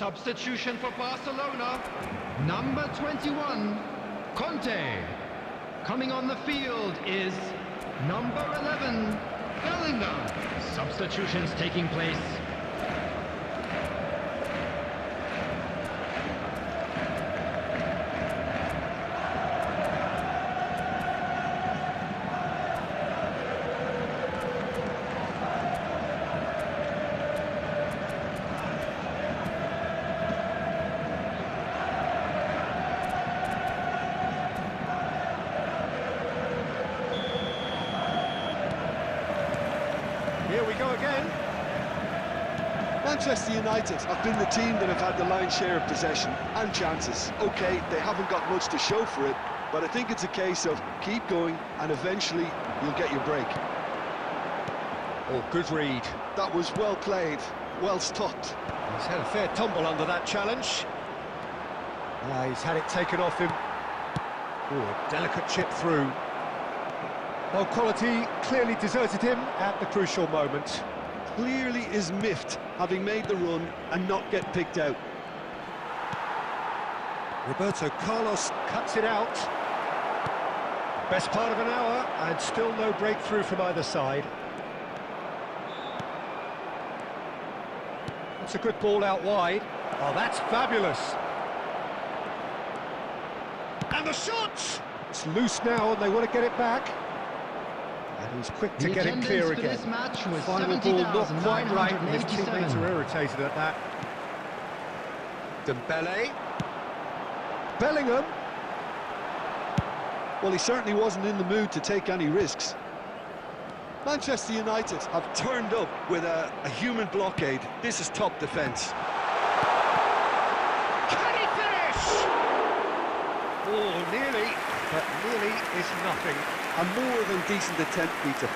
Substitution for Barcelona, number 21, Conte. Coming on the field is number 11, Bellingham. Substitutions taking place. Here we go again. Manchester United have been the team that have had the lion's share of possession and chances. Okay, they haven't got much to show for it, but I think it's a case of keep going and eventually you'll get your break. Oh, good read. That was well played, well stopped. He's had a fair tumble under that challenge. He's had it taken off him. Oh, a delicate chip through. Well, quality clearly deserted him at the crucial moment. Clearly is miffed, having made the run and not get picked out. Roberto Carlos cuts it out. Best part of an hour, and still no breakthrough from either side. That's a good ball out wide. Oh, that's fabulous. And the shot! It's loose now, and they want to get it back. And he's quick to get it clear again. This match was Final ball not quite right, and his 70,987. teammates are irritated at that. Dembele. Bellingham. Well, he certainly wasn't in the mood to take any risks. Manchester United have turned up with a human blockade. This is top defence. Can he finish? Oh, nearly, but nearly is nothing. A more than decent attempt, Peter.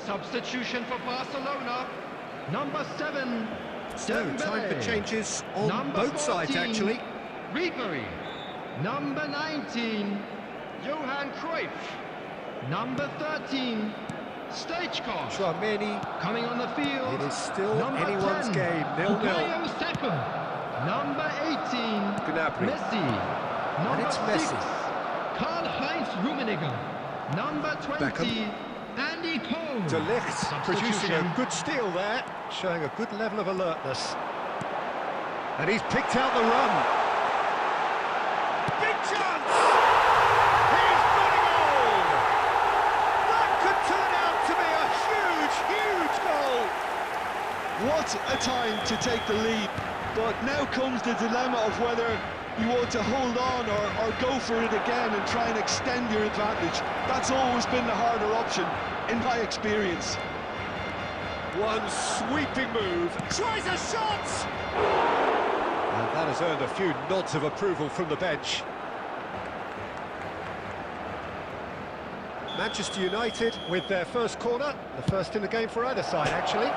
Substitution for Barcelona, number 7, So, time for Dembele. changes on Number both sides, 14, actually. Ribery. Number 19, Johan Cruyff. Number 13, Stoichkov. Tchouameni. Coming on the field, It is still number anyone's 10, game, 0-0. Bukayo Saka. Number 18, Gnabry. Messi. Number it's 6, Messi. Karl-Heinz Rummenigge. Number 20, Beckham. Andy Cole. De Ligt producing Substitution. a good steal there, showing a good level of alertness. And he's picked out the run. Big chance! He's got it all! That could turn out to be a huge, huge goal! What a time to take the lead. But now comes the dilemma of whether you want to hold on or go for it again and try and extend your advantage. That's always been the harder option, in my experience. One sweeping move, tries a shot! And that has earned a few nods of approval from the bench. Manchester United with their first corner, the first in the game for either side, actually.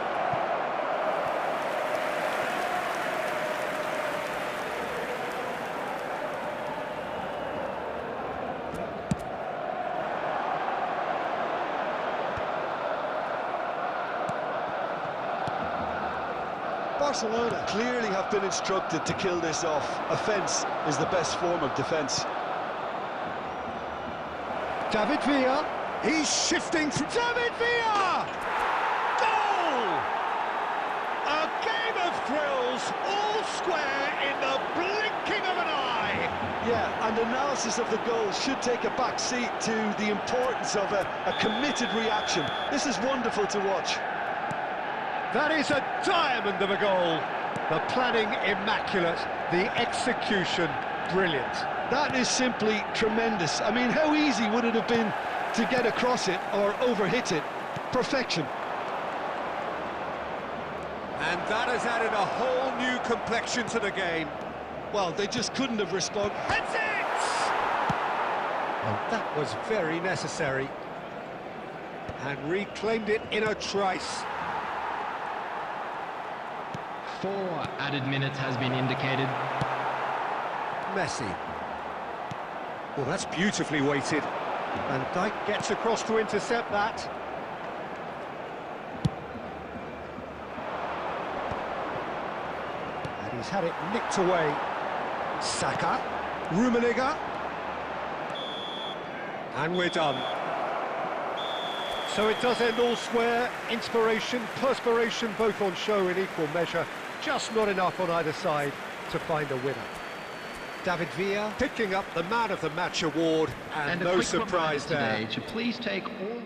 Barcelona clearly have been instructed to kill this off. Offence is the best form of defence. David Villa, he's shifting through. David Villa! Goal! A game of thrills, all square in the blinking of an eye. Yeah, and analysis of the goal should take a back seat to the importance of a committed reaction. This is wonderful to watch. That is a diamond of a goal. The planning immaculate, the execution brilliant. That is simply tremendous. I mean, how easy would it have been to get across it or overhit it? Perfection. And that has added a whole new complexion to the game. Well, they just couldn't have responded. That's it! Oh, that was very necessary. And reclaimed it in a trice. 4 added minutes has been indicated. Messi. Well, that's beautifully weighted. And Dijk gets across to intercept that. And he's had it nicked away. Saka, Rummenigge. And we're done. So it does end all square. Inspiration, perspiration, both on show in equal measure. Just not enough on either side to find a winner. David Villa picking up the Man of the Match award, and a no quick surprise reminder there. today to please take all